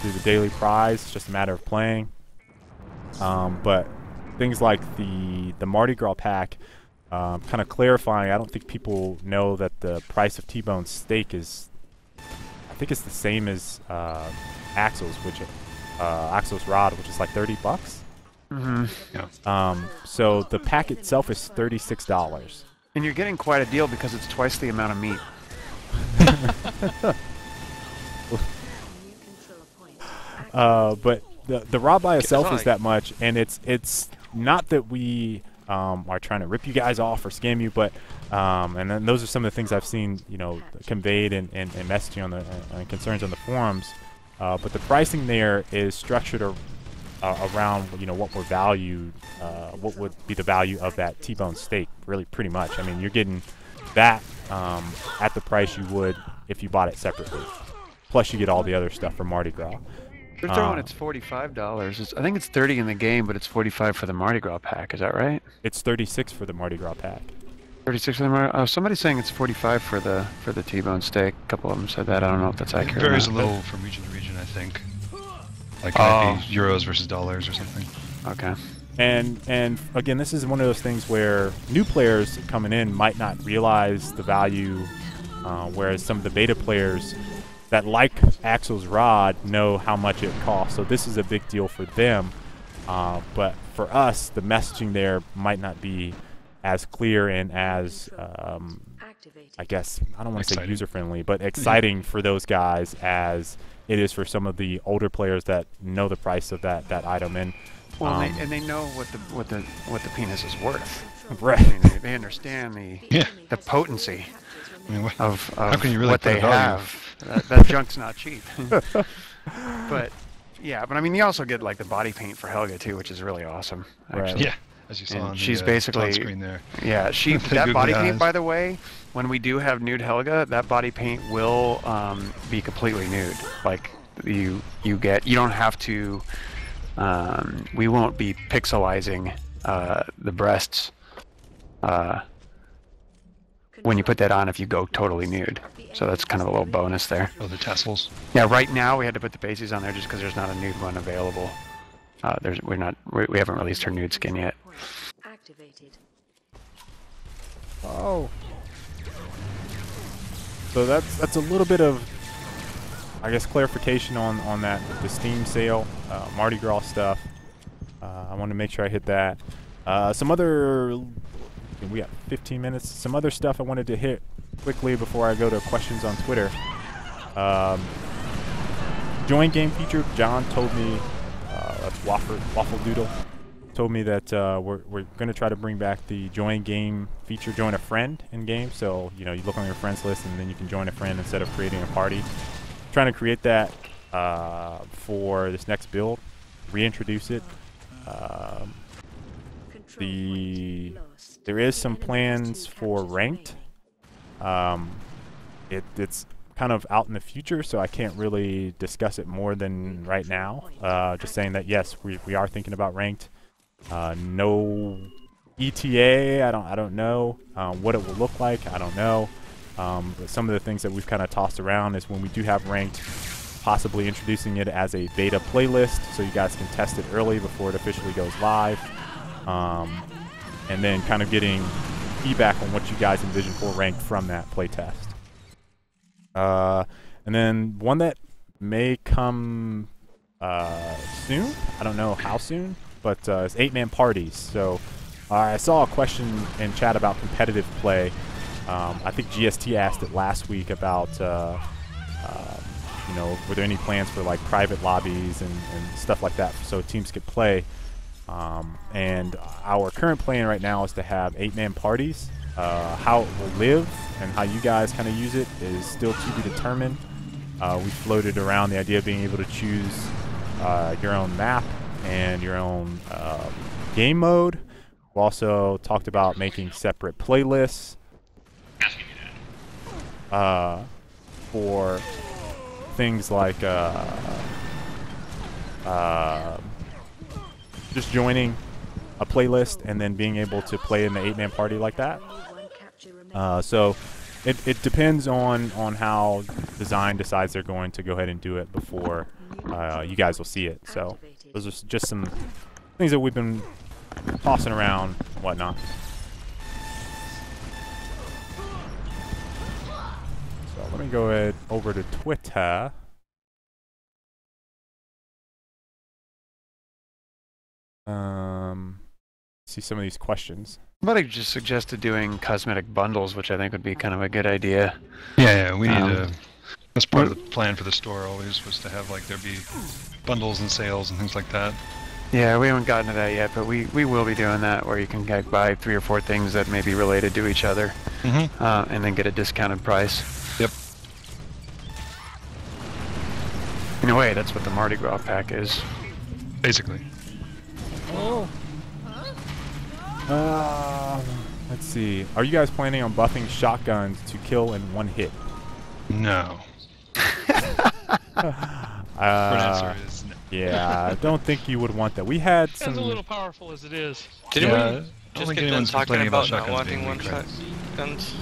S1: through the daily prize. It's just a matter of playing. But things like the Mardi Gras pack, kind of clarifying, I don't think people know that the price of T-bone steak is, I think it's the same as Axel's, Axel's rod, which is like $30.
S3: Mm-hmm.
S1: So the pack itself is $36.
S3: And you're getting quite a deal because it's twice the amount of meat.
S1: But the rod by itself is that much, and it's not that we are trying to rip you guys off or scam you, but and then those are some of the things I've seen conveyed and messaging on the concerns on the forums. But the pricing there is structured around what we're valued, what would be the value of that T-bone steak, really pretty much. I mean, you're getting that at the price you would if you bought it separately. Plus you get all the other stuff from Mardi Gras.
S3: They're throwing it's $45. I think it's 30 in the game, but it's 45 for the Mardi Gras pack. Is that right?
S1: It's 36 for the Mardi Gras pack.
S3: 36 of them are. Oh, somebody's saying it's 45 for the T-bone steak. A couple of them said that. I don't know if that's
S4: It
S3: accurate.
S4: varies a
S3: or not.
S4: little from region to region, I think. Like it might be euros versus dollars or something.
S3: Okay.
S1: And again, this is one of those things where new players coming in might not realize the value, whereas some of the beta players that like Axel's rod know how much it costs. So this is a big deal for them. But for us, the messaging there might not be as clear and as, I guess, I don't want to say user-friendly, but exciting for those guys as it is for some of the older players that know the price of that item. And
S3: Well, and they know what the penis is worth.
S1: Right.
S3: I mean, they understand the potency
S4: I mean,
S3: of
S4: how can you really
S3: what
S4: put a
S3: they
S4: value?
S3: have. That junk's not cheap. But yeah, but I mean, you also get like the body paint for Helga too, which is really awesome.
S1: Right.
S3: Actually.
S4: Yeah, as you saw
S3: And
S4: on
S3: she's
S4: the
S3: basically
S4: screen there.
S3: Yeah,
S4: The
S3: that body
S4: googly
S3: paint,
S4: eyes.
S3: by the way, when we do have nude Helga, that body paint will be completely nude. Like you don't have to. We won't be pixelizing the breasts when you put that on if you go totally nude. So that's kind of a little bonus there.
S4: Oh, the tassels.
S3: Yeah, right now we had to put the basies on there just because there's not a nude one available. We haven't released her nude skin yet.
S8: Activated.
S1: Oh. So that's a little bit of, I guess, clarification on that the Steam sale, Mardi Gras stuff. I want to make sure I hit that. Some other, we got 15 minutes. Some other stuff I wanted to hit quickly before I go to questions on Twitter. Join game feature. John told me, that's Waffle Doodle, told me that we're going to try to bring back the join game feature, join a friend in game. So, you look on your friends list and then you can join a friend instead of creating a party. Trying to create that for this next build, reintroduce it. There is some plans for ranked. It's kind of out in the future, so I can't really discuss it more than right now. Just saying that yes, we are thinking about ranked. No ETA. I don't know what it will look like. I don't know. But some of the things that we've kind of tossed around is when we do have ranked, possibly introducing it as a beta playlist so you guys can test it early before it officially goes live. And then kind of getting feedback on what you guys envision for ranked from that playtest. And then one that may come soon, I don't know how soon, but it's 8-man parties. So I saw a question in chat about competitive play. I think GST asked it last week about, were there any plans for like private lobbies and stuff like that so teams could play. And our current plan right now is to have 8-man parties. How it will live and how you guys kind of use it is still to be determined. We floated around the idea of being able to choose your own map and your own game mode. We also talked about making separate playlists for things like just joining a playlist and then being able to play in the 8-man party like that. So it depends on how design decides they're going to go ahead and do it before you guys will see it. So those are just some things that we've been tossing around and whatnot. So let me go ahead over to Twitter. See some of these questions.
S3: Somebody just suggested doing cosmetic bundles, which I think would be kind of a good idea.
S4: Yeah, we need to. That's part of the plan for the store. Always was to have like there be bundles and sales and things like that.
S3: Yeah, we haven't gotten to that yet, but we will be doing that, where you can buy 3 or 4 things that may be related to each other, and then get a discounted price.
S4: Yep.
S3: In a way, that's what the Mardi Gras pack is.
S4: Basically.
S1: Oh. Let's see. Are you guys planning on buffing shotguns to kill in one hit?
S4: No. Answer is no.
S1: Yeah, I don't think you would want that. We had some.
S5: Sounds a little powerful as it is.
S2: Didn't
S4: Yeah,
S2: we just get done talking about not wanting one shot? shotguns?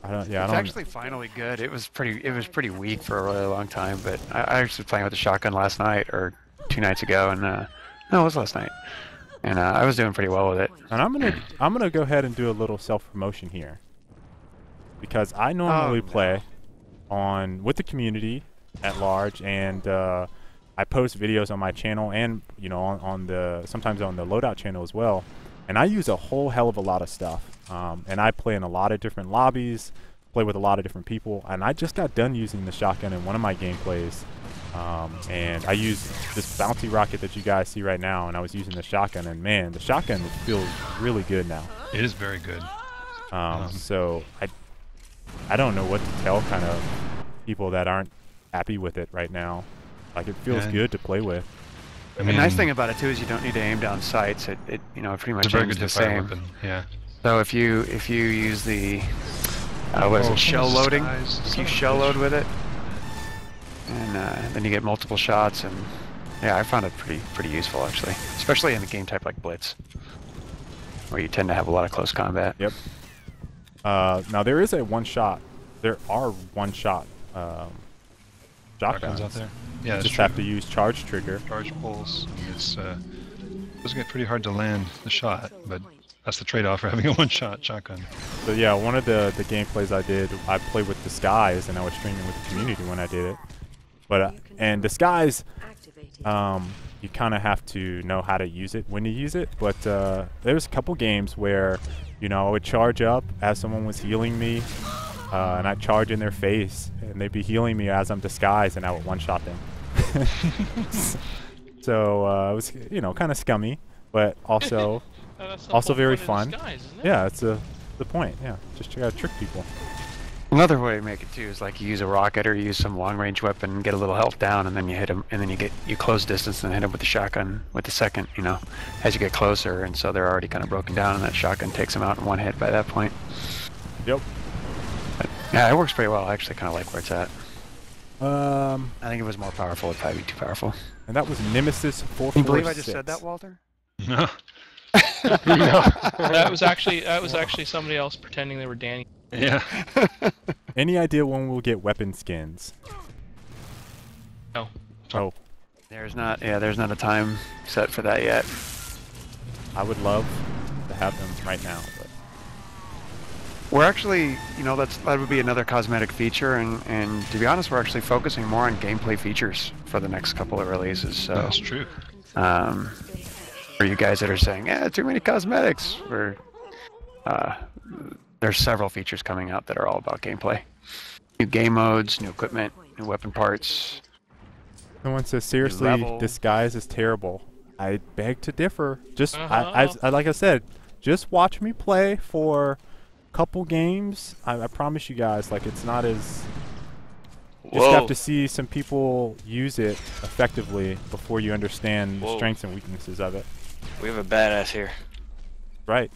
S1: I don't. Yeah, I
S3: It's
S1: don't.
S3: actually finally good. It was pretty weak for a really long time, but I was playing with the shotgun last night or 2 nights ago, and no, it was last night, and I was doing pretty well with it.
S1: And I'm gonna go ahead and do a little self promotion here, because I normally play with the community at large, and I post videos on my channel, and you know sometimes on the Loadout channel as well. And I use a whole hell of a lot of stuff, and I play in a lot of different lobbies, play with a lot of different people, and I just got done using the shotgun in one of my gameplays, and I used this bouncy rocket that you guys see right now, and I was using the shotgun, and man, the shotgun feels really good now.
S4: It is very good.
S1: So I don't know what to tell kind of people that aren't happy with it right now. Like, it feels good to play with.
S3: I mean, the nice thing about it too is you don't need to aim down sights. It pretty much aims the same.
S4: Weapon. Yeah.
S3: So if you use the what is it, shell loading? If you shell load with it, and then you get multiple shots, and yeah, I found it pretty useful actually, especially in a game type like Blitz, where you tend to have a lot of close combat.
S1: Yep. Now there is a one-shot. There are one-shot shotguns
S4: out there. Yeah,
S1: you just have to use charge trigger.
S4: Charge pulls. It's does get pretty hard to land the shot, but that's the trade-off for having a one-shot shotgun.
S1: So yeah, one of the gameplays I did, I played with Disguise, and I was streaming with the community when I did it. But and Disguise, you kind of have to know how to use it when you use it. But there's a couple games where, you know, I would charge up as someone was healing me, and I'd charge in their face, and they'd be healing me as I'm disguised, and I would one-shot them. So it was, you know, kind of scummy, but also very fun.
S5: Disguise, isn't it?
S1: Yeah, that's the point. Yeah, just try to trick people.
S3: Another way to make it too is like you use a rocket or you use some long-range weapon and get a little health down, and then you hit them, and then you close distance and hit them with the shotgun with the second, you know, as you get closer, and so they're already kind of broken down, and that shotgun takes them out in one hit by that point.
S1: Yep.
S3: But, yeah, it works pretty well. I actually kind of like where it's at.
S1: I
S3: think it was more powerful. It'd probably be too powerful.
S1: And that was Nemesis 446.
S3: Can you believe I just said that, Walter?
S4: No.
S5: That was actually somebody else pretending they were Danny.
S4: Yeah.
S1: Any idea when we'll get weapon skins?
S5: No.
S1: Oh.
S3: There's not a time set for that yet.
S1: I would love to have them right now, but
S3: we're actually, you know, that would be another cosmetic feature, and to be honest, we're actually focusing more on gameplay features for the next couple of releases. So
S4: that's true.
S3: For you guys that are saying, yeah, too many cosmetics, there's several features coming out that are all about gameplay. New game modes, new equipment, new weapon parts.
S1: Someone says, seriously, Disguise is terrible. I beg to differ. Just, I like I said, just watch me play for a couple games. I promise you guys, like, it's not as... Just have to see some people use it effectively before you understand the strengths and weaknesses of it.
S2: We have a badass here.
S1: Right.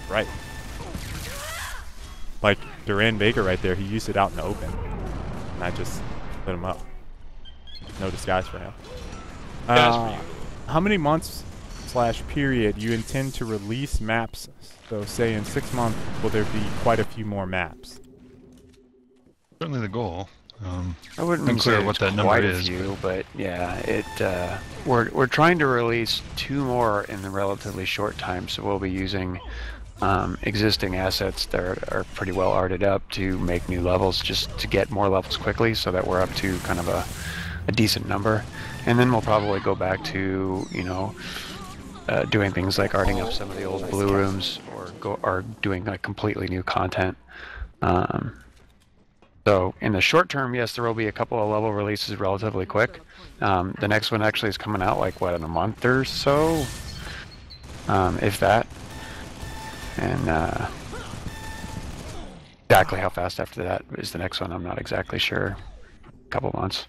S1: Right. Like Duran Vega right there, he used it out in the open. And I just lit him up. No disguise for him. How many months / period you intend to release maps? So say in 6 months, will there be quite a few more maps?
S4: Certainly the goal.
S3: I wouldn't
S4: unclear
S3: say
S4: what that number
S3: quite
S4: is.
S3: A few, but yeah, we're trying to release 2 more in the relatively short time, so we'll be using existing assets that are pretty well arted up to make new levels, just to get more levels quickly, so that we're up to kind of a decent number, and then we'll probably go back to, you know, doing things like arting up some of the old blue rooms, or doing like completely new content. So in the short term, yes, there will be a couple of level releases relatively quick. The next one actually is coming out like, what, in a month or so? If that. And exactly how fast after that is the next one, I'm not exactly sure. A couple months.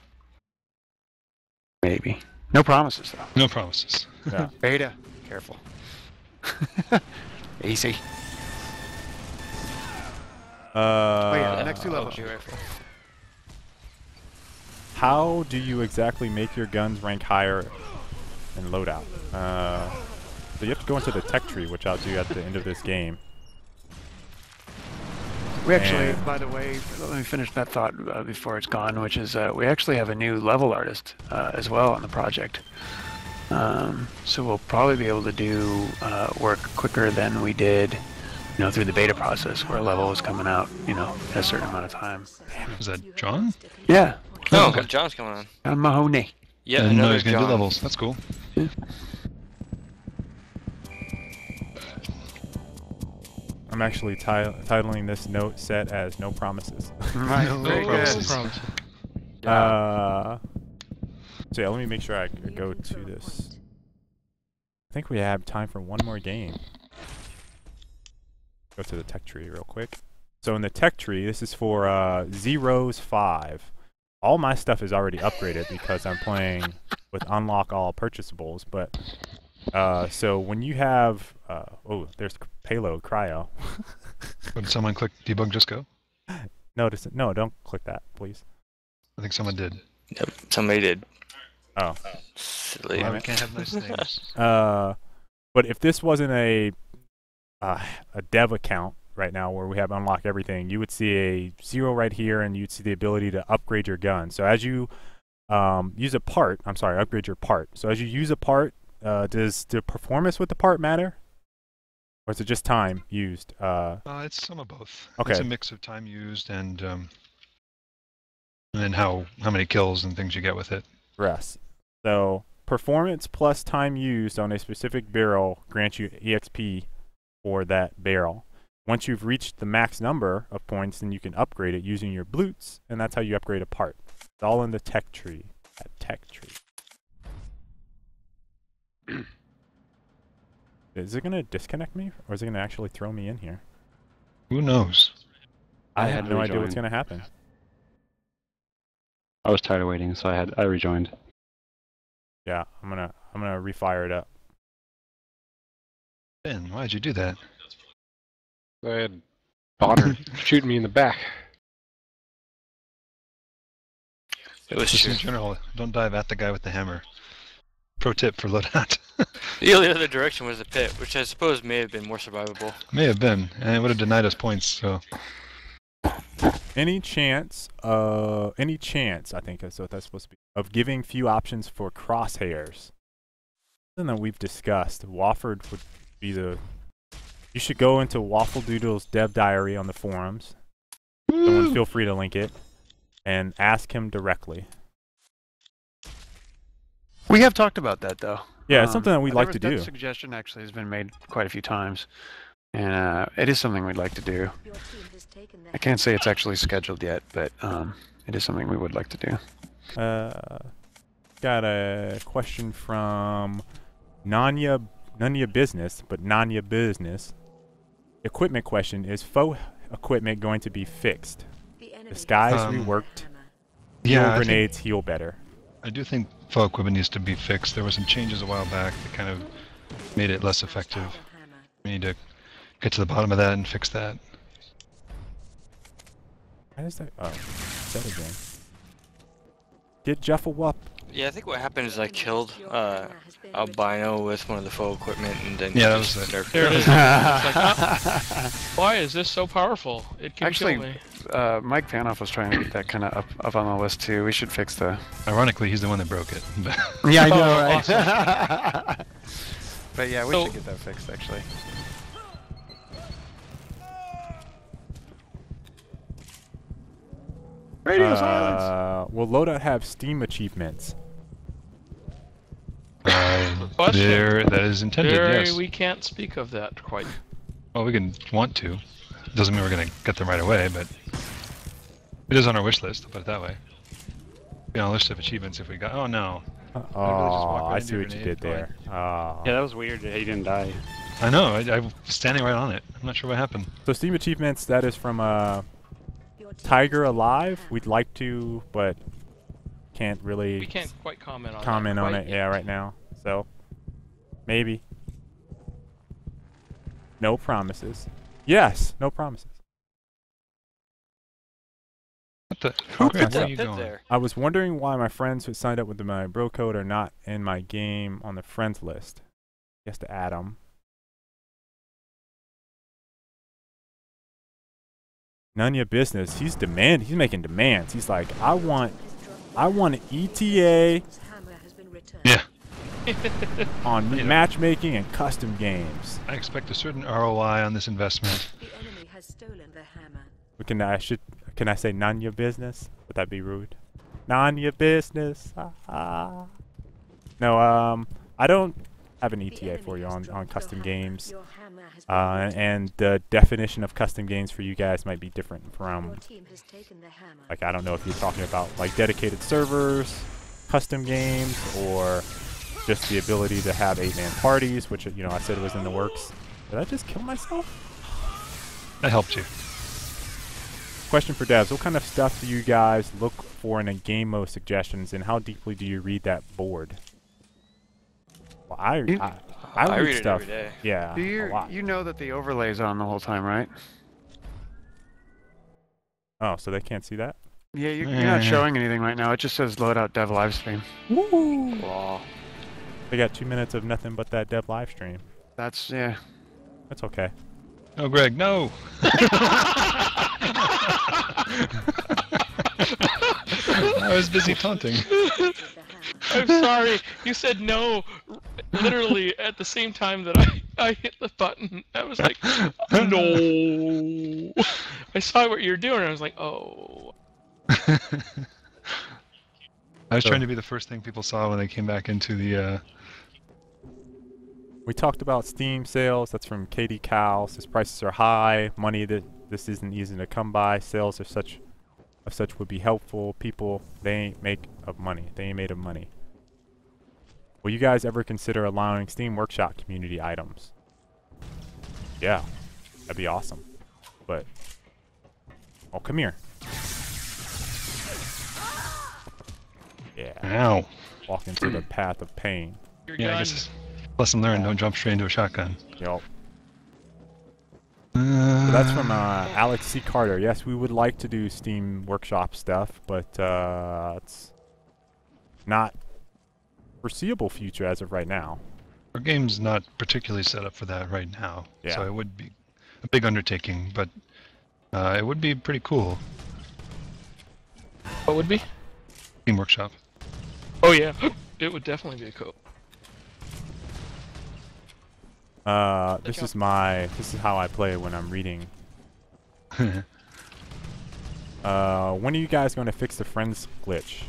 S3: Maybe. No promises, though.
S4: No promises.
S1: Yeah.
S3: Beta, careful. Easy. Oh yeah, the next 2 levels.
S1: How do you exactly make your guns rank higher in Loadout? So you have to go into the tech tree, which I'll do at the end of this game.
S3: We actually,
S1: And-
S3: by the way, let me finish that thought before it's gone, which is we actually have a new level artist as well on the project. So we'll probably be able to do work quicker than we did, through the beta process, where a level was coming out, in a certain amount of time.
S4: Is that John?
S3: Yeah,
S2: Oh,
S4: okay.
S2: John's coming on.
S3: John Mahoney.
S2: Yeah,
S4: I didn't know he
S2: another
S4: was going to do
S2: John.
S4: levels. That's cool.
S1: I'm actually titling this note set as "No Promises."
S3: Right,
S4: No
S3: very
S4: promises.
S3: good.
S1: So yeah, let me make sure I go to this. I think we have time for one more game. Go to the tech tree real quick. So in the tech tree, this is for Zeros 5. All my stuff is already upgraded because I'm playing with unlock all purchasables. But so when you have oh, there's payload cryo.
S4: Would someone click debug just go?
S1: No, don't click that, please.
S4: I think someone did.
S2: Yep, somebody did.
S1: Oh.
S2: Silly.
S4: Well, we can't have nice things.
S1: But if this wasn't a dev account right now where we have unlock everything, you would see a 0 right here, and you'd see the ability to upgrade your gun. So as you use a part, upgrade your part. So as you use a part, does the performance with the part matter? Or is it just time used?
S4: It's some of both.
S1: Okay.
S4: It's a mix of time used and then how many kills and things you get with it.
S1: Yes. So performance plus time used on a specific barrel grants you EXP for that barrel. Once you've reached the max number of points, then you can upgrade it using your bloots, and that's how you upgrade a part. It's all in the tech tree. That tech tree. Is it going to disconnect me, or is it going to actually throw me in here?
S4: Who knows?
S1: I
S6: I
S1: have
S6: had
S1: no
S6: to
S1: idea what's
S6: rejoin.
S1: going to happen.
S6: I was tired of waiting, so I rejoined.
S1: Yeah, I'm gonna refire it up.
S4: Ben, why'd you do that?
S9: I had Bonner shooting me in the back.
S2: It was
S4: Just
S2: true.
S4: in general, don't dive at the guy with the hammer. Pro tip for Loadout.
S2: The only other direction was the pit, which I suppose may have been more survivable.
S4: May have been, and it would have denied us points, so...
S1: Any chance, I think that's what that's supposed to be, of giving few options for crosshairs? Something that we've discussed. Wofford would be the... You should go into Waffle Doodle's dev diary on the forums. Someone feel free to link it. And ask him directly.
S3: We have talked about that, though.
S1: Yeah, it's something that we'd like to do.
S3: That suggestion actually has been made quite a few times. And it is something we'd like to do.
S8: Your team has taken their
S3: I can't say it's actually scheduled yet, but it is something we would like to do.
S1: Got a question from Nanya Business, but Nanya Business. Equipment question: is faux equipment going to be fixed?
S8: The enemy
S1: Disguise
S8: has
S1: reworked.
S8: hammer.
S1: Heal
S4: I think-
S1: grenades heal better.
S4: I do think faux equipment needs to be fixed. There were some changes a while back that kind of made it less effective.
S8: Hammer.
S4: We need to get to the bottom of that and fix that.
S1: Why is that? Oh, that again. Get Jeff a whoop.
S2: Yeah, I think what happened is I killed Albino with one of the faux equipment, and then
S4: Yeah, that
S2: just
S4: was it.
S2: nerfed
S5: There it
S2: it.
S5: is. It's like, why is this so powerful? It can
S3: Actually,
S5: kill me.
S3: Mike Panoff was trying to get that kind of up on the list, too. We should fix the...
S4: Ironically, he's the one that broke it.
S3: Yeah, I know,
S5: Oh,
S3: right? But yeah, we
S5: So-
S3: should get that fixed, actually. Radio silence!
S1: Will Loadout have Steam achievements?
S5: Question.
S4: That is intended, yes.
S5: We can't speak of that quite.
S4: Well, we can want to. Doesn't mean we're going to get them right away, but it is on our wish list, I'll put it that way. Be on a list of achievements if we got... Oh, no.
S1: Oh,
S4: walk right
S1: I
S4: into
S1: see
S4: a
S1: what you did
S4: grenade.
S1: there. Oh.
S6: Yeah, that was weird that he didn't die.
S4: I know, I was standing right on it. I'm not sure what happened.
S1: So Steam achievements, that is from
S8: Your team
S1: Tiger
S8: has
S1: Alive.
S8: taken
S1: We'd like to, but can't really
S5: We can't quite comment on
S1: comment
S5: that
S1: on
S5: quite
S1: it.
S5: yet.
S1: Yeah, right now. So maybe. No promises. Yes, no promises.
S4: What the?
S2: Who
S4: Greg,
S2: put
S4: where are
S2: that
S4: you
S2: pit
S4: going?
S2: there?
S1: I was wondering why my friends who signed up with my bro code are not in my game on the friends list. He has to add them. None of your business. He's making demands. He's like, I want an ETA
S4: Yeah.
S1: on matchmaking and custom games.
S4: I expect a certain ROI on this investment.
S8: The enemy has stolen the hammer.
S1: Can I say none your business? Would that be rude? None your business. No, I don't have an ETA for you on custom games. And the definition of custom games for you guys might be different from, like, I don't know if you're talking about like dedicated servers, custom games, or just the ability to have 8-man parties, which, you know, I said was in the works. Did I just kill myself?
S4: I helped you.
S1: Question for devs: what kind of stuff do you guys look for in a game mode suggestions, and how deeply do you read that board? Well, I
S2: I
S1: read
S2: read it
S1: stuff.
S2: every day.
S1: Yeah, a lot.
S3: You know that the overlay's on the whole time, right?
S1: Oh, so they can't see that?
S3: Yeah, you're not showing anything right now. It just says Loadout Dev Livestream.
S1: Woo!
S2: Wow.
S1: They got 2 minutes of nothing but that dev live stream.
S3: That's, yeah.
S1: That's okay.
S4: Oh, Greg, no! I was busy taunting.
S5: I'm sorry. You said no, literally at the same time that I hit the button. I was like, no. I saw what you were doing. I was like, oh.
S4: I was trying to be the first thing people saw when they came back into the.
S1: We talked about Steam sales. That's from Katie Cow. Says prices are high. Money that this isn't easy to come by. Sales are such would be helpful. People, they ain't make of money. They ain't made of money. Will you guys ever consider allowing Steam Workshop community items? Yeah, that'd be awesome. But, oh, come here. Yeah.
S4: Ow.
S1: Walk into the path of pain.
S4: Yeah, I guess lesson learned. Don't jump straight into a shotgun.
S1: Yup. So that's from Alex C. Carter. Yes, we would like to do Steam Workshop stuff, but it's not foreseeable future as of right now.
S4: Our game's not particularly set up for that right now,
S1: Yeah.
S4: so it would be a big undertaking, but it would be pretty cool.
S5: What would be?
S4: Steam Workshop.
S5: Oh yeah, it would definitely be cool.
S1: This is how I play when I'm reading. When are you guys going to fix the friends glitch?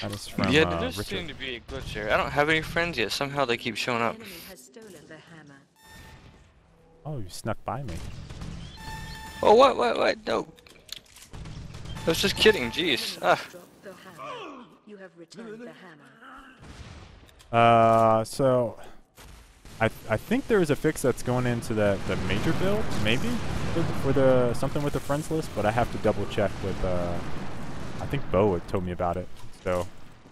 S1: That is from
S2: Yeah, there does
S1: Richard.
S2: seem to be a glitch here. I don't have any friends yet. Somehow they keep showing up.
S8: The enemy has stolen the hammer.
S1: Oh, you snuck by me.
S2: Oh, what? No. I was just kidding. Jeez. Ah.
S8: Drop the hammer. You have returned the hammer.
S1: So I think there is a fix that's going into the major build, maybe for the something with the friends list, but I have to double check with I think Bo had told me about it, so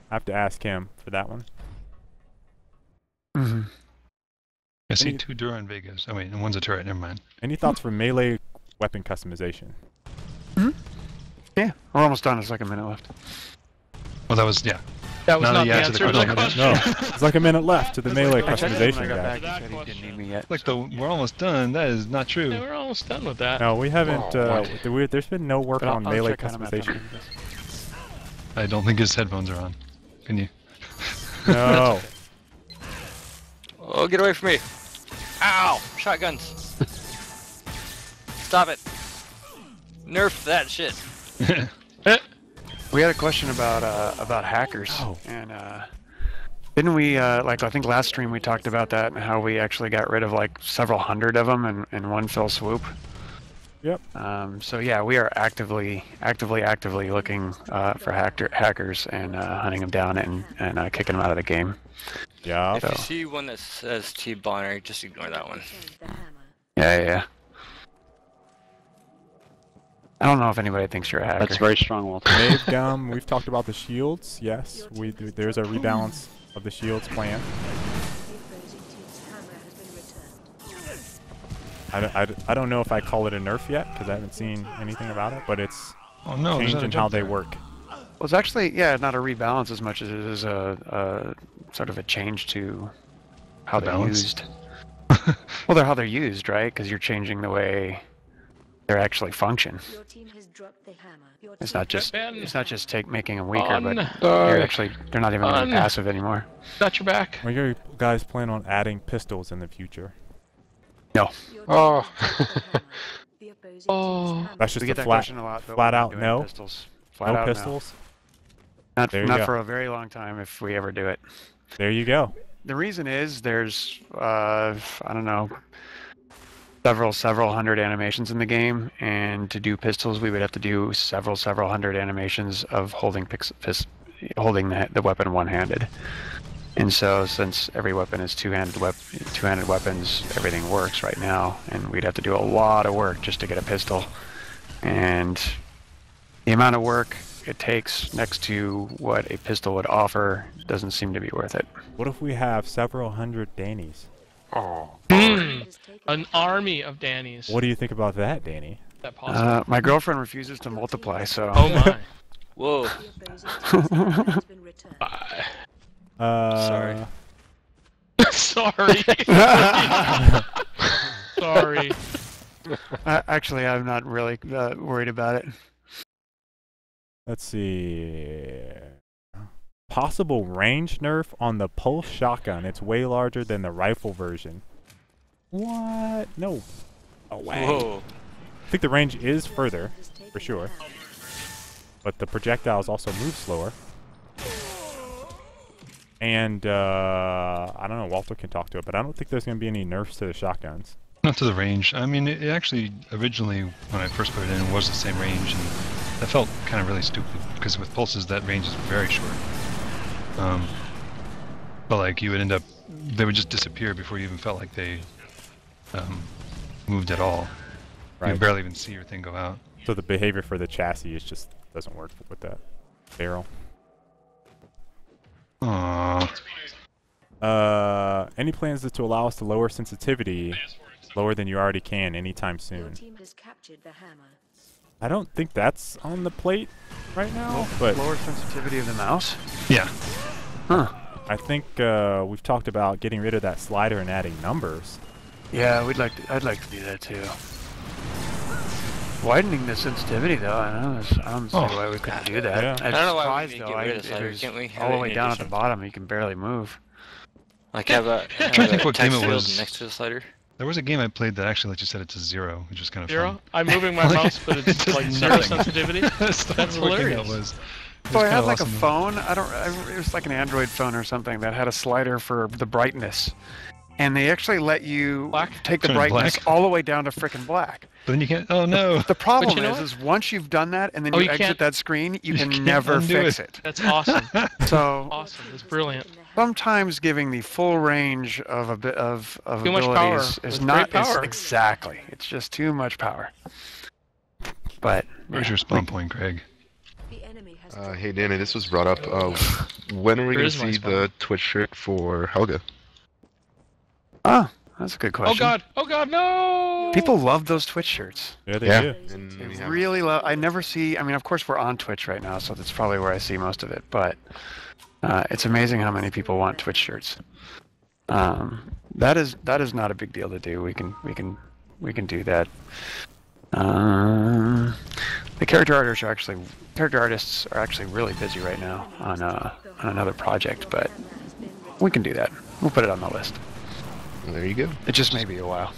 S1: I have to ask him for that one.
S3: Mm-hmm.
S4: I see 2 Duran Vegas. Oh wait, and one's a turret. Never mind.
S1: Any thoughts for melee weapon customization?
S3: Yeah, we're almost done. There's like a minute left.
S4: Well, that was
S5: That was
S4: Now
S5: not
S4: that you
S5: the
S4: answered the
S5: answer to the
S4: question.
S5: question.
S1: No, it's like a minute left to the melee
S3: I checked him when I
S1: customization
S3: got
S1: guy.
S3: back. He said he didn't need me yet.
S4: like we're almost done. That is not true.
S5: Yeah, we're almost done with that.
S1: No, we haven't. There's been no work
S3: But
S1: on
S3: I'll
S1: melee
S3: check on him after
S1: customization.
S3: this.
S4: I don't think his headphones are on. Can you?
S1: No.
S2: Oh, get away from me. Ow! Shotguns. Stop it. Nerf that shit.
S3: We had a question about hackers,
S1: Oh.
S3: and didn't we I think last stream we talked about that and how we actually got rid of like several hundred of them in one fell swoop.
S1: Yep.
S3: So yeah, we are actively looking for hackers and hunting them down and kicking them out of the game.
S1: Yeah.
S2: If you see one that says T Bonner, just ignore that one.
S8: Returned the hammer.
S3: Yeah. I don't know if anybody thinks you're a hacker.
S6: That's very strong, Walter.
S1: Made gum. We've talked about the shields. Yes, there's a rebalance of the shields plan.
S8: The opposing team's hammer has been returned.
S1: I don't know if I call it a nerf yet because I haven't seen anything about it, but it's
S4: Oh no, there's not a
S1: changing how
S4: jump
S1: they
S4: there.
S1: work.
S3: Well, it's actually not a rebalance as much as it is a sort of a change to how
S4: The
S3: they're
S4: balance?
S3: used. Well, how they're used, right? Because you're changing the way they actually function.
S8: Your team has dropped the hammer. Your
S3: It's
S8: team
S3: not just
S5: Ben.
S3: it's not just making them weaker, but
S5: On.
S3: they're not even gonna be
S5: On.
S3: passive anymore.
S5: Got your back.
S1: Are you guys plan on adding pistols in the future?
S3: No.
S8: Your team
S9: Oh.
S8: has dropped the hammer. The opposing team's
S5: Oh.
S8: hammer.
S1: That's
S3: We
S1: just
S3: get
S1: a
S3: that
S1: flat,
S3: question a lot. But
S1: flat
S3: we're not
S1: out
S3: doing
S1: no.
S3: Pistols. Flat
S1: No
S3: out
S1: pistols.
S3: No.
S1: There you
S3: Not
S1: go.
S3: for a very long time if we ever do it.
S1: There you go.
S3: The reason is there's I don't know, several hundred animations in the game, and to do pistols we would have to do several hundred animations of holding holding the weapon one-handed. And so since every weapon is two-handed weapons, everything works right now, and we'd have to do a lot of work just to get a pistol. And the amount of work it takes next to what a pistol would offer doesn't seem to be worth it.
S1: What if we have several hundred Dannies?
S9: Oh.
S5: An army of Dannies.
S1: What do you think about that, Danny?
S5: Is that possible?
S3: My girlfriend refuses to multiply, so...
S5: Oh my.
S2: Whoa.
S8: The opposing team's hammer has been returned.
S2: Sorry.
S5: Sorry. Sorry.
S3: Actually, I'm not really worried about it.
S1: Let's see. Possible range nerf on the pulse shotgun. It's way larger than the rifle version. What? No. Oh, way.
S2: Whoa.
S1: I think the range is further, for sure. But the projectiles also move slower. And, I don't know, Walter can talk to it, but I don't think there's going to be any nerfs to the shotguns.
S4: Not to the range. I mean, it actually, originally, when I first put it in, was the same range, and that felt kind of really stupid, because with pulses, that range is very short. But, like, you would end up, they would just disappear before you even felt like they moved at all.
S1: Right.
S4: You barely even see your thing go out.
S1: So the behavior for the chassis is just doesn't work with that barrel.
S4: Aww.
S1: Any plans to allow us to lower sensitivity lower than you already can anytime
S8: Your
S1: soon?
S8: team has captured the hammer.
S1: I don't think that's on the plate right now, but
S3: Lower sensitivity of the mouse?
S4: Yeah.
S3: Huh.
S1: I think we've talked about getting rid of that slider and adding numbers.
S3: Yeah, I'd like to do that too. Widening the sensitivity, though, I don't see why we couldn't do that.
S1: Yeah.
S3: I'm
S2: I don't know why we
S3: surprised,
S2: didn't
S3: though.
S2: get rid of the
S3: It
S2: slider.
S3: was
S2: Can't we have
S3: all the
S2: it
S3: way
S2: in
S3: down at the
S2: addition?
S3: bottom, you can barely move.
S2: Like have a
S4: think what game
S2: text
S4: it
S2: field
S4: was-
S2: next to the slider.
S4: There was a game I played that actually let you set it to 0, which was kind of
S5: Zero?
S4: fun.
S5: I'm moving my mouse, but
S4: It
S5: it's
S4: does
S5: like zero
S4: nothing.
S5: sensitivity.
S4: That's
S5: hilarious.
S3: So I had
S4: kinda
S3: like a
S4: awesome.
S3: phone. It was like an Android phone or something that had a slider for the brightness, and they actually let you
S5: Black?
S3: take the
S4: Turn it
S3: brightness
S4: black?
S3: all the way down to frickin' black.
S4: But then you can't. Oh no!
S3: The problem
S5: you know
S3: is once you've done that and then
S5: Oh,
S3: you
S5: you
S3: exit
S5: can't-
S3: that screen, you can
S4: can't
S3: never
S4: undo
S3: fix
S4: it.
S3: it.
S5: That's awesome.
S3: So
S5: Awesome. It's brilliant.
S3: sometimes giving the full range of a bit of
S5: Too much power
S3: abilities is
S5: with
S3: not
S5: great power.
S3: exactly. It's just too much power. But
S4: Where's your spawn point, Craig?
S8: The enemy has
S10: Hey Danny, this was brought up. When are we
S5: Where
S10: going
S5: is
S10: to
S5: my
S10: see
S5: spawn?
S10: the Twitch shirt for Helga?
S3: that's a good question.
S5: Oh god! Oh god, no!
S3: People love those Twitch shirts.
S1: Yeah, they
S10: Yeah.
S1: do.
S10: And
S3: They
S10: we have-
S3: really love. I never see. I mean, of course, we're on Twitch right now, so that's probably where I see most of it. But it's amazing how many people want Twitch shirts. That is not a big deal to do. We can do that. The character artists are actually really busy right now on another project, but we can do that. We'll put it on the list.
S10: There you go.
S3: It just may be a while.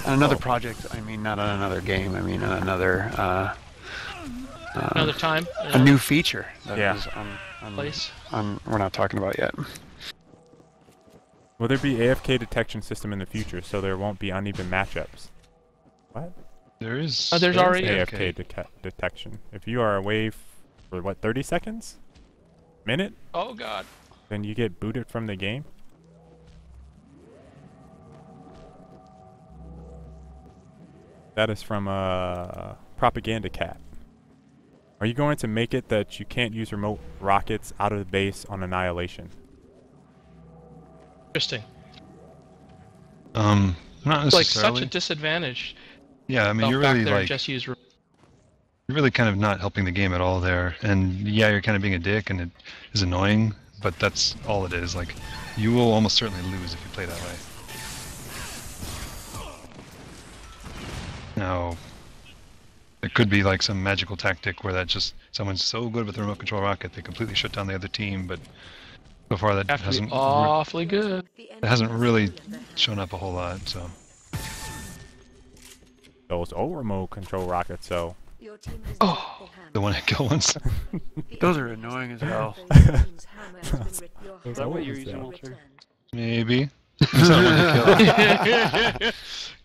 S3: On another project, I mean not on another game, I mean on another
S5: Another time.
S3: a new feature that
S1: Yeah.
S3: is on
S5: place.
S3: we're not talking about yet.
S1: Will there be AFK detection system in the future so there won't be uneven matchups? What?
S4: There is.
S5: Oh, there's
S4: there is
S5: already-
S1: AFK detection. If you are away for what, 30 seconds? Minute?
S5: Oh god.
S1: Then you get booted from the game? That is from Propaganda Cat. Are you going to make it that you can't use remote rockets out of the base on Annihilation?
S5: Interesting.
S4: Not
S5: It's like such
S4: necessarily.
S5: a disadvantage.
S4: Yeah, I mean, you're
S5: back
S4: really
S5: there and
S4: like
S5: just use.
S4: you're really kind of not helping the game at all there. And yeah, you're kind of being a dick, and it is annoying. But that's all it is. Like, you will almost certainly lose if you play that way. Now, it could be like some magical tactic where that just someone's so good with the remote control rocket they completely shut down the other team, but so far that
S5: Have to be
S4: hasn't
S5: awfully good.
S4: it hasn't really shown up a whole lot. So
S1: Those old remote control rockets, so.
S5: Oh,
S4: the one hit kill ones.
S3: Those are annoying as hell.
S1: Is
S6: that what you're using, Walter?
S4: Maybe. It's not one to kill.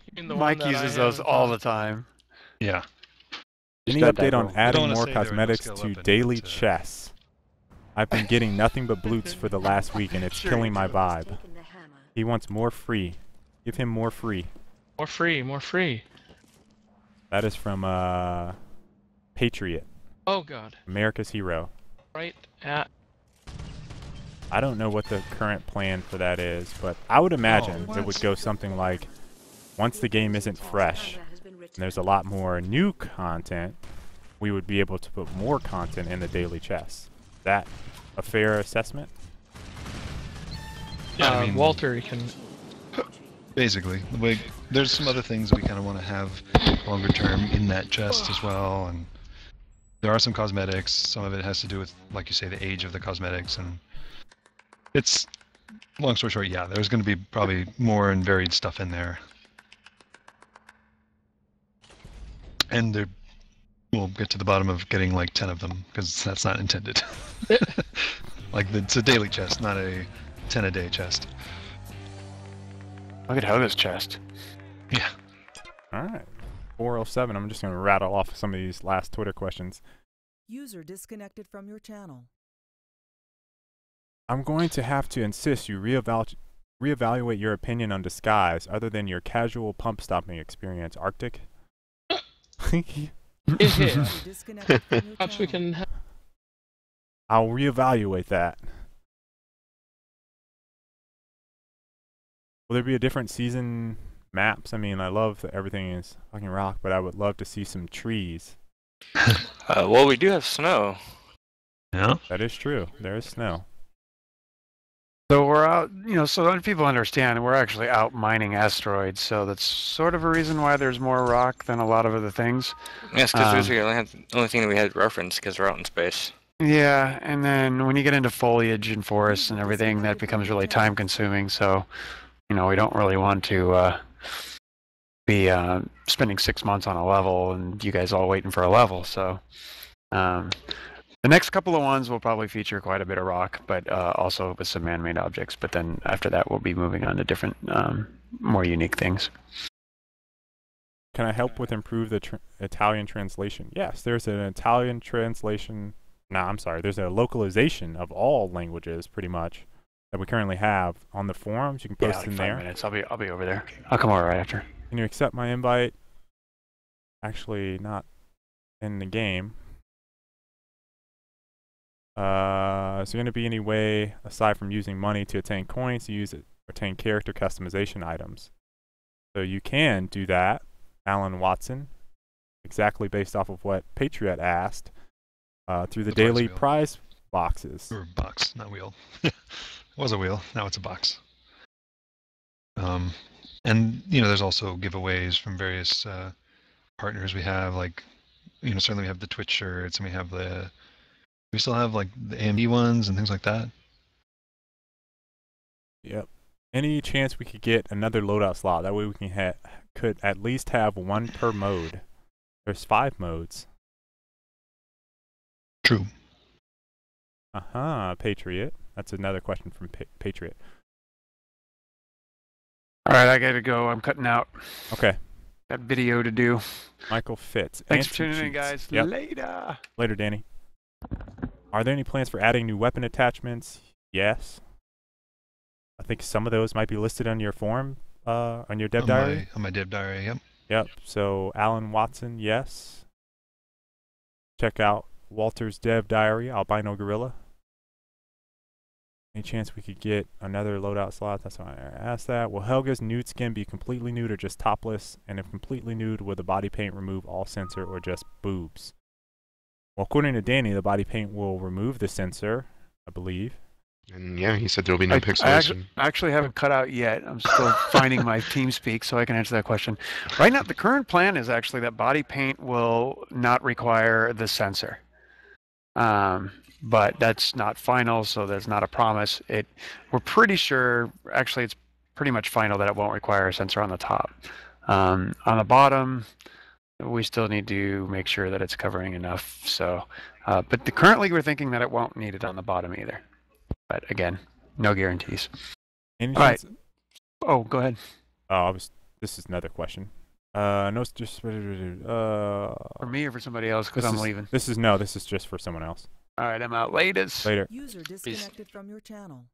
S5: You mean the one
S3: Mike
S5: that I
S3: uses those
S5: have,
S3: all the time.
S4: Yeah.
S1: Any
S6: got
S1: update
S6: that
S1: on
S6: wrong.
S1: adding
S4: wanna
S1: more
S4: say there were no
S1: cosmetics
S4: skill
S1: to
S4: up in
S1: daily
S4: it,
S1: chess? I've been getting nothing but blutes for the last week, and it's
S3: Sure
S1: killing
S3: you
S1: my
S3: do.
S1: vibe. He wants more free. Give him more free.
S5: More free, more free.
S1: That is from Patriot,
S5: Oh god.
S1: America's hero.
S5: Right at.
S1: I don't know what the current plan for that is, but I would imagine it would go something like, once the game isn't fresh and there's a lot more new content, we would be able to put more content in the daily chess. Is that a fair assessment?
S4: Yeah, I mean,
S5: Walter, you can.
S4: basically, there's some other things we kind of want to have longer term in that chest as well, and there are some cosmetics. Some of it has to do with, like you say, the age of the cosmetics, and it's, long story short, yeah, there's going to be probably more and varied stuff in there. And we'll get to the bottom of getting like 10 of them, because that's not intended. Like, it's a daily chest, not a 10-a-day chest.
S3: Look at Helga's chest.
S4: Yeah.
S1: Alright. 407, I'm just going to rattle off some of these last Twitter questions.
S11: User disconnected from your channel.
S1: I'm going to have to insist you reevaluate your opinion on Disguise other than your casual pump stopping experience, Arctic.
S11: Disconnected from your
S5: Perhaps we
S11: channel.
S5: can.
S1: I'll reevaluate that. Will there be a different season maps? I mean, I love that everything is fucking rock, but I would love to see some trees.
S2: Well, we do have snow.
S4: Yeah.
S1: That is true. There is snow.
S3: So we're out, so that people understand, we're actually out mining asteroids, so that's sort of a reason why there's more rock than a lot of other things.
S2: Yes, because we only have the only thing that we had referenced because we're out in space.
S3: Yeah, and then when you get into foliage and forests and everything, that becomes really time consuming, so, we don't really want to be spending 6 months on a level and you guys all waiting for a level, so the next couple of ones will probably feature quite a bit of rock, but also with some man-made objects. But then after that, we'll be moving on to different, more unique things.
S1: Can I help with improve the Italian translation? Yes, there's an Italian translation. No, I'm sorry. There's a localization of all languages, pretty much, that we currently have on the forums. You can post
S3: like
S1: in
S3: 5
S1: there.
S3: minutes. I'll be over there. I'll come over right after.
S1: Can you accept my invite? Actually, not in the game. Is there going to be any way, aside from using money to attain coins, to attain character customization items? So you can do that, Alan Watson, exactly based off of what Patriot asked, through the daily prize boxes.
S4: Or box, not wheel. It was a wheel, now it's a box. And, there's also giveaways from various partners we have, like, certainly we have the Twitch shirts, and we still have like the AMD ones and things like that.
S1: Yep. Any chance we could get another loadout slot? That way we can could at least have one per mode. There's 5 modes.
S4: True.
S1: Patriot. That's another question from Patriot.
S3: All right, I gotta go. I'm cutting out.
S1: Okay.
S3: Got video to do.
S1: Michael Fitz.
S3: Thanks for tuning in, guys.
S1: Yep.
S3: Later.
S1: Later, Danny. Are there any plans for adding new weapon attachments? Yes. I think some of those might be listed on your forum, on your dev diary.
S4: On my dev diary, yep.
S1: Yep. So Alan Watson, yes. Check out Walter's dev diary, Albino Gorilla. Any chance we could get another loadout slot? That's why I asked that. Will Helga's nude skin be completely nude or just topless? And if completely nude, will the body paint remove all sensor or just boobs? Well, according to Danny, the body paint will remove the sensor, I believe.
S10: And yeah, he said there'll be no
S3: I
S10: pixelation.
S3: actually haven't cut out yet. I'm still finding my TeamSpeak so I can answer that question. Right now, the current plan is actually that body paint will not require the sensor. But that's not final, so that's not a promise. We're pretty sure, actually, it's pretty much final that it won't require a sensor on the top. On the bottom, we still need to make sure that it's covering enough. So, but currently we're thinking that it won't need it on the bottom either. But again, no guarantees.
S1: Any
S3: All right.
S1: chance?
S3: Oh, go ahead.
S1: Oh, this is another question. No, it's just
S3: For me or for somebody else, because I'm leaving.
S1: This is just for someone else.
S3: All right, I'm out. Latest.
S1: Later.
S11: User disconnected from your channel.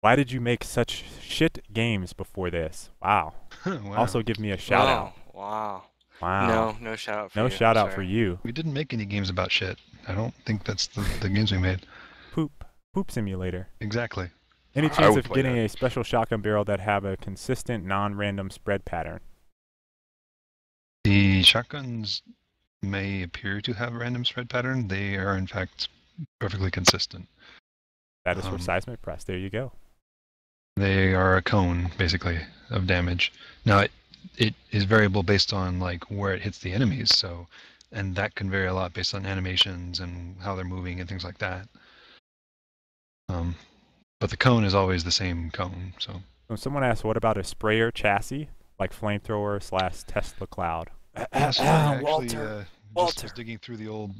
S1: Why did you make such shit games before this? Wow.
S4: Wow.
S1: Also, give me a shout out.
S2: Wow.
S1: Wow.
S2: No shout out for
S1: No
S2: you.
S1: shout out
S2: Sorry.
S1: for you.
S4: We didn't make any games about shit. I don't think that's the games we made.
S1: Poop simulator.
S4: Exactly.
S1: Any
S10: I
S1: chance
S10: would
S1: of
S10: play
S1: getting
S10: that.
S1: a special shotgun barrel that have a consistent, non-random spread pattern?
S4: The shotguns may appear to have random spread pattern. They are in fact perfectly consistent.
S1: That is for seismic press. There you go.
S4: They are a cone basically of damage. Now it is variable based on like where it hits the enemies, so and that can vary a lot based on animations and how they're moving and things like that. But the cone is always the same cone. So
S1: Someone asked, what about a sprayer chassis like flamethrower / Tesla Cloud?
S4: Walter. Just was digging through the old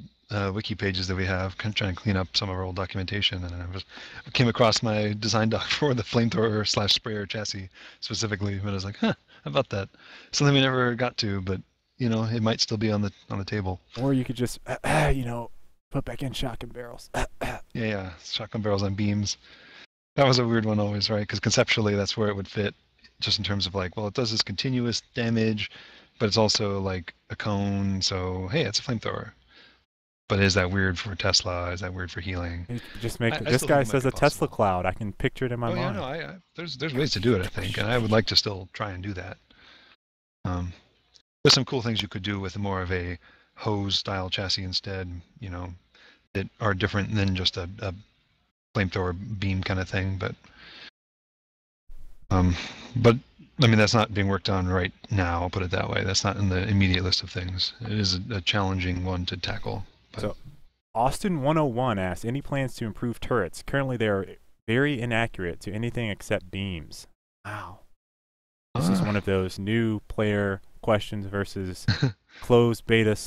S4: wiki pages that we have, kind of trying to clean up some of our old documentation, and I came across my design doc for the flamethrower / sprayer chassis specifically, and I was like, huh, how about that? Something we never got to, but you know, it might still be on the table.
S1: Or you could just, put back in shotgun barrels.
S4: Yeah, shotgun barrels on beams. That was a weird one always, right? Because conceptually, that's where it would fit, just in terms of like, well, it does this continuous damage, but it's also like a cone, so hey, it's a flamethrower. But is that weird for Tesla? Is that weird for healing?
S1: Just make.
S4: I
S1: This
S4: still
S1: guy
S4: think it might
S1: says
S4: be
S1: a Tesla
S4: possible.
S1: Cloud. I can picture it in my
S4: Oh yeah,
S1: mind.
S4: no, there's ways to do it, I think, and I would like to still try and do that. There's some cool things you could do with more of a hose-style chassis instead, you know, that are different than just a flamethrower beam kind of thing. But I mean, that's not being worked on right now. I'll put it that way. That's not in the immediate list of things. It is a challenging one to tackle. But.
S1: So, Austin 101 asks, any plans to improve turrets? Currently, they are very inaccurate to anything except beams. Wow. This is one of those new player questions versus closed beta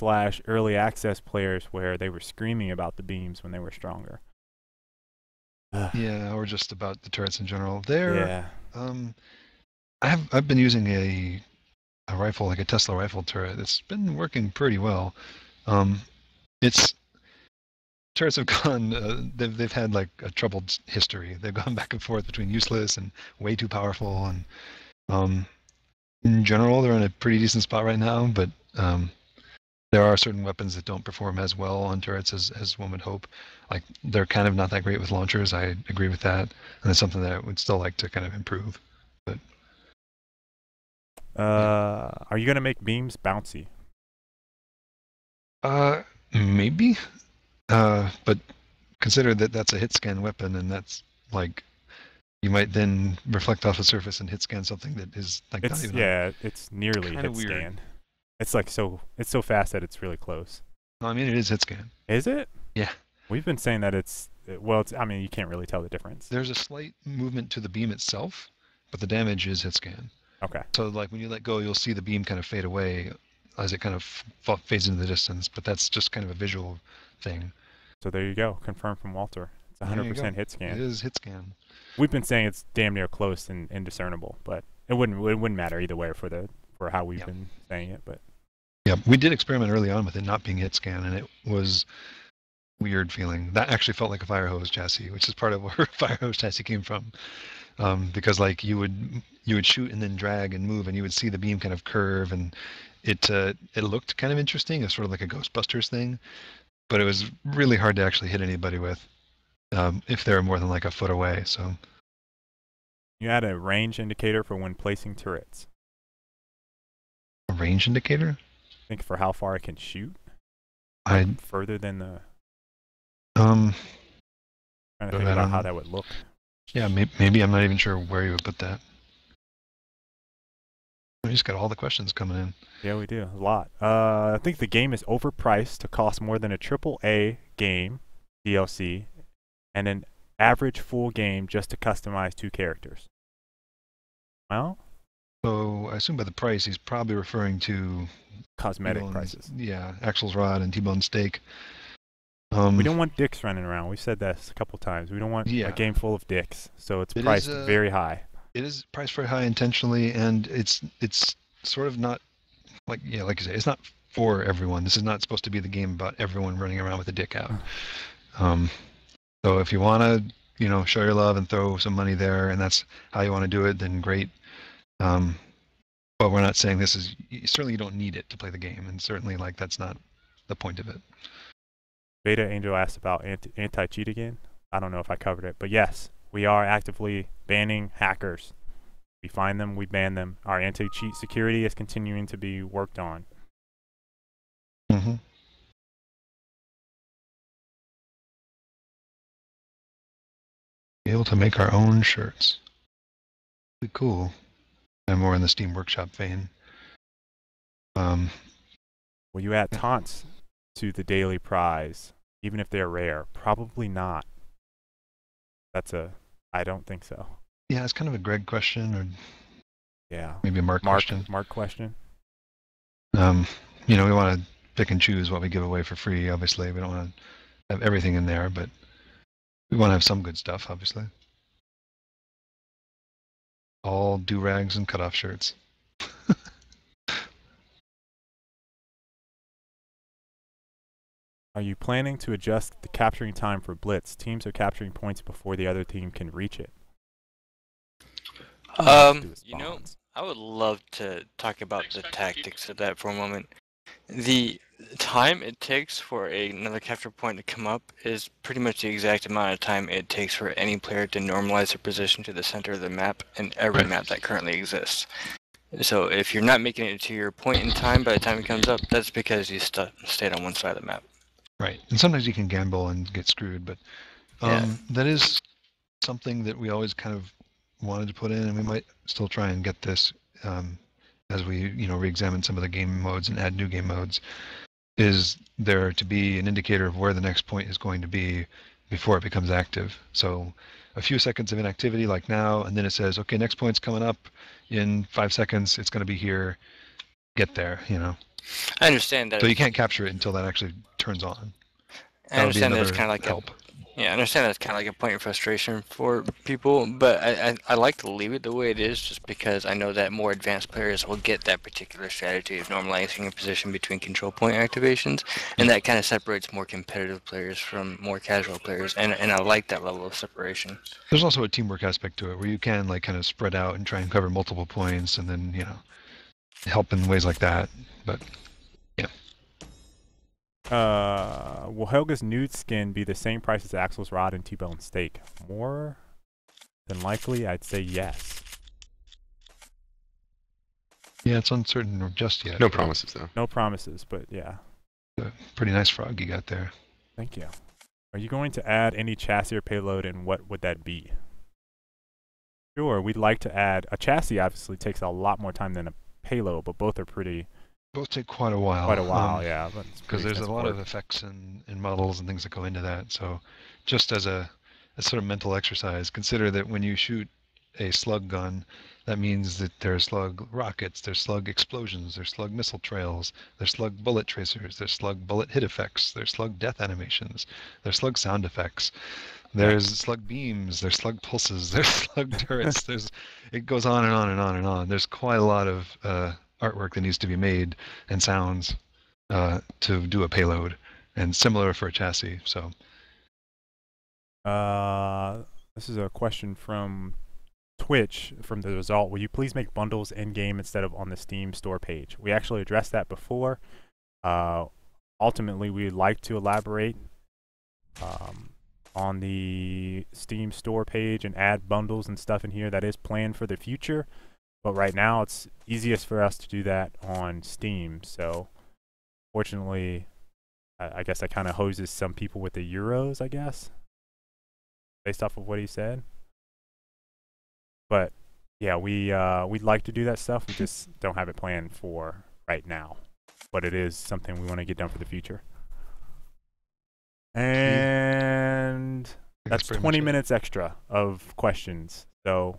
S1: / early access players where they were screaming about the beams when they were stronger.
S4: Yeah, or just about the turrets in general. They're,
S1: Yeah.
S4: I've been using a rifle, like a Tesla rifle turret. It's been working pretty well. Turrets have gone. They've had like a troubled history. They've gone back and forth between useless and way too powerful. And in general, they're in a pretty decent spot right now. But there are certain weapons that don't perform as well on turrets as one would hope. Like they're kind of not that great with launchers. I agree with that, and it's something that I would still like to kind of improve. But
S1: are you gonna make beams bouncy?
S4: Maybe. But consider that that's a hit scan weapon, and that's like you might then reflect off a surface and hit scan something that is like not even.
S1: It's nearly hit
S4: weird.
S1: scan. It's like it's so fast that it's really close.
S4: No, I mean it is hit scan.
S1: Is it?
S4: Yeah.
S1: We've been saying that it's I mean, you can't really tell the difference.
S4: There's a slight movement to the beam itself, but the damage is hit scan.
S1: Okay.
S4: So like when you let go, you'll see the beam kind of fade away as it kind of fades into the distance, but that's just kind of a visual thing.
S1: So there you go, confirmed from Walter. It's 100% hit scan.
S4: It is hit scan.
S1: We've been saying it's damn near close and indiscernible, but it wouldn't matter either way for how we've been saying it. But
S4: yeah, we did experiment early on with it not being hit scan, and it was weird feeling. That actually felt like a fire hose chassis, which is part of where fire hose chassis came from. Because like you would shoot and then drag and move, and you would see the beam kind of curve, and it looked kind of interesting. It's sort of like a Ghostbusters thing, but it was really hard to actually hit anybody with if they were more than like a foot away. So
S1: you add a range indicator for when placing turrets.
S4: A range indicator?
S1: I think for how far I can shoot.
S4: I
S1: further than the.
S4: Um,
S1: Trying to think
S4: I
S1: about
S4: don't
S1: how
S4: know.
S1: that would look.
S4: Yeah, maybe I'm not even sure where you would put that. We just got all the questions coming in.
S1: Yeah, we do. A lot. I think the game is overpriced to cost more than a AAA game DLC and an average full game just to customize 2 characters. Well,
S4: So I assume by the price, he's probably referring to
S1: cosmetic
S4: T-Bone's-
S1: prices.
S4: Yeah, Axel's Rod and T-Bone Steak.
S1: We don't want dicks running around. We've said this a couple times. We don't want
S4: Yeah.
S1: a game full of dicks, so it's
S4: It
S1: priced
S4: is,
S1: very high.
S4: It is priced very high intentionally, and it's sort of not like you say, it's not for everyone. This is not supposed to be the game about everyone running around with a dick out. So if you want to, show your love and throw some money there, and that's how you want to do it, then great. But we're not saying this is certainly you don't need it to play the game, and certainly that's not the point of it.
S1: Beta Angel asked about anti-cheat again. I don't know if I covered it, but yes, we are actively banning hackers. We find them, we ban them. Our anti-cheat security is continuing to be worked on.
S4: Mm-hmm. Be able to make our own shirts. Pretty cool. I'm more in the Steam Workshop vein.
S1: Will you add taunts to the daily prize, even if they're rare? Probably not. I don't think so.
S4: Yeah, it's kind of a Greg question, or
S1: yeah,
S4: maybe a Mark question.
S1: Mark question.
S4: We want to pick and choose what we give away for free. Obviously, we don't want to have everything in there, but we want to have some good stuff. Obviously, all do-rags and cutoff shirts.
S1: Are you planning to adjust the capturing time for Blitz? Teams are capturing points before the other team can reach it.
S2: I would love to talk about the tactics of that for a moment. The time it takes for another capture point to come up is pretty much the exact amount of time it takes for any player to normalize their position to the center of the map in every map that currently exists. So if you're not making it to your point in time by the time it comes up, that's because you stayed on one side of the map.
S4: Right, and sometimes you can gamble and get screwed, but that is something that we always kind of wanted to put in, and we might still try and get this as we re-examine some of the game modes and add new game modes. Is there to be an indicator of where the next point is going to be before it becomes active? So a few seconds of inactivity like now, and then it says, okay, next point's coming up in 5 seconds. It's going to be here. Get there.
S2: I understand that.
S4: So you can't capture it until that actually turns on.
S2: I understand that it's kind of like
S4: help.
S2: I understand that's kind of like a point of frustration for people, but I like to leave it the way it is just because I know that more advanced players will get that particular strategy of normalizing a position between control point activations, and that kind of separates more competitive players from more casual players, and I like that level of separation.
S4: There's also a teamwork aspect to it where you can kind of spread out and try and cover multiple points and then, help in ways like that, but yeah.
S1: Will Helga's nude skin be the same price as Axel's Rod and T-Bone Steak? More than likely, I'd say yes.
S4: Yeah, it's uncertain just yet.
S10: No promises, though.
S1: No promises, but yeah.
S4: A pretty nice frog you got there.
S1: Thank you. Are you going to add any chassis or payload, and what would that be? Sure, we'd like to add... A chassis obviously takes a lot more time than a payload, but both are pretty...
S4: Both take quite a while.
S1: Yeah.
S4: Because there's a lot of effects and models and things that go into that. So just as a sort of mental exercise, consider that when you shoot a slug gun, that means that there's slug rockets, there's slug explosions, there's slug missile trails, there's slug bullet tracers, there's slug bullet hit effects, there's slug death animations, there's slug sound effects, there's slug beams, there's slug pulses, there's slug turrets, it goes on and on and on and on. There's quite a lot of artwork that needs to be made and sounds to do a payload, and similar for a chassis. So
S1: this is a question from Twitch from the result. Will you please make bundles in game instead of on the Steam store page? We actually addressed that before. Ultimately, we'd like to elaborate on the Steam store page and add bundles and stuff in here. That is planned for the future. But right now, it's easiest for us to do that on Steam. So, fortunately, I guess that kind of hoses some people with the euros, I guess, based off of what he said. But yeah, we'd like to do that stuff. We just don't have it planned for right now. But it is something we want to get done for the future. And that's 20 minutes extra of questions. So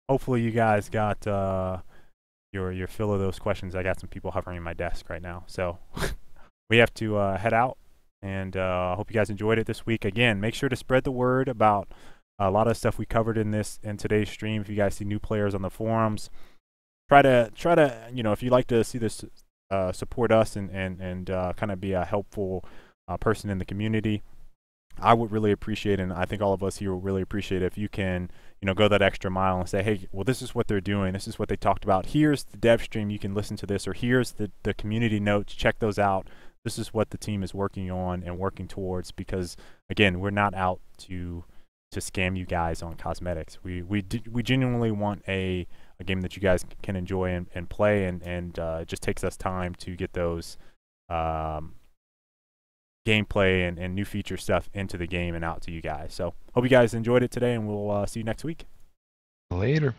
S1: hopefully you guys got your fill of those questions. I got some people hovering in my desk right now. So we have to head out. And I hope you guys enjoyed it this week. Again, make sure to spread the word about a lot of stuff we covered in today's stream. If you guys see new players on the forums, try to if you'd like to see this support us and kind of be a helpful person in the community, I would really appreciate, and I think all of us here will really appreciate, if you can go that extra mile and say, hey, well, this is what they're doing, this is what they talked about, here's the dev stream, you can listen to this, or here's the community notes, check those out. This is what the team is working on and working towards, because again, we're not out to scam you guys on cosmetics. We genuinely want a game that you guys can enjoy and play, and it just takes us time to get those gameplay and new feature stuff into the game and out to you guys. So hope you guys enjoyed it today, and we'll see you next week.
S4: Later.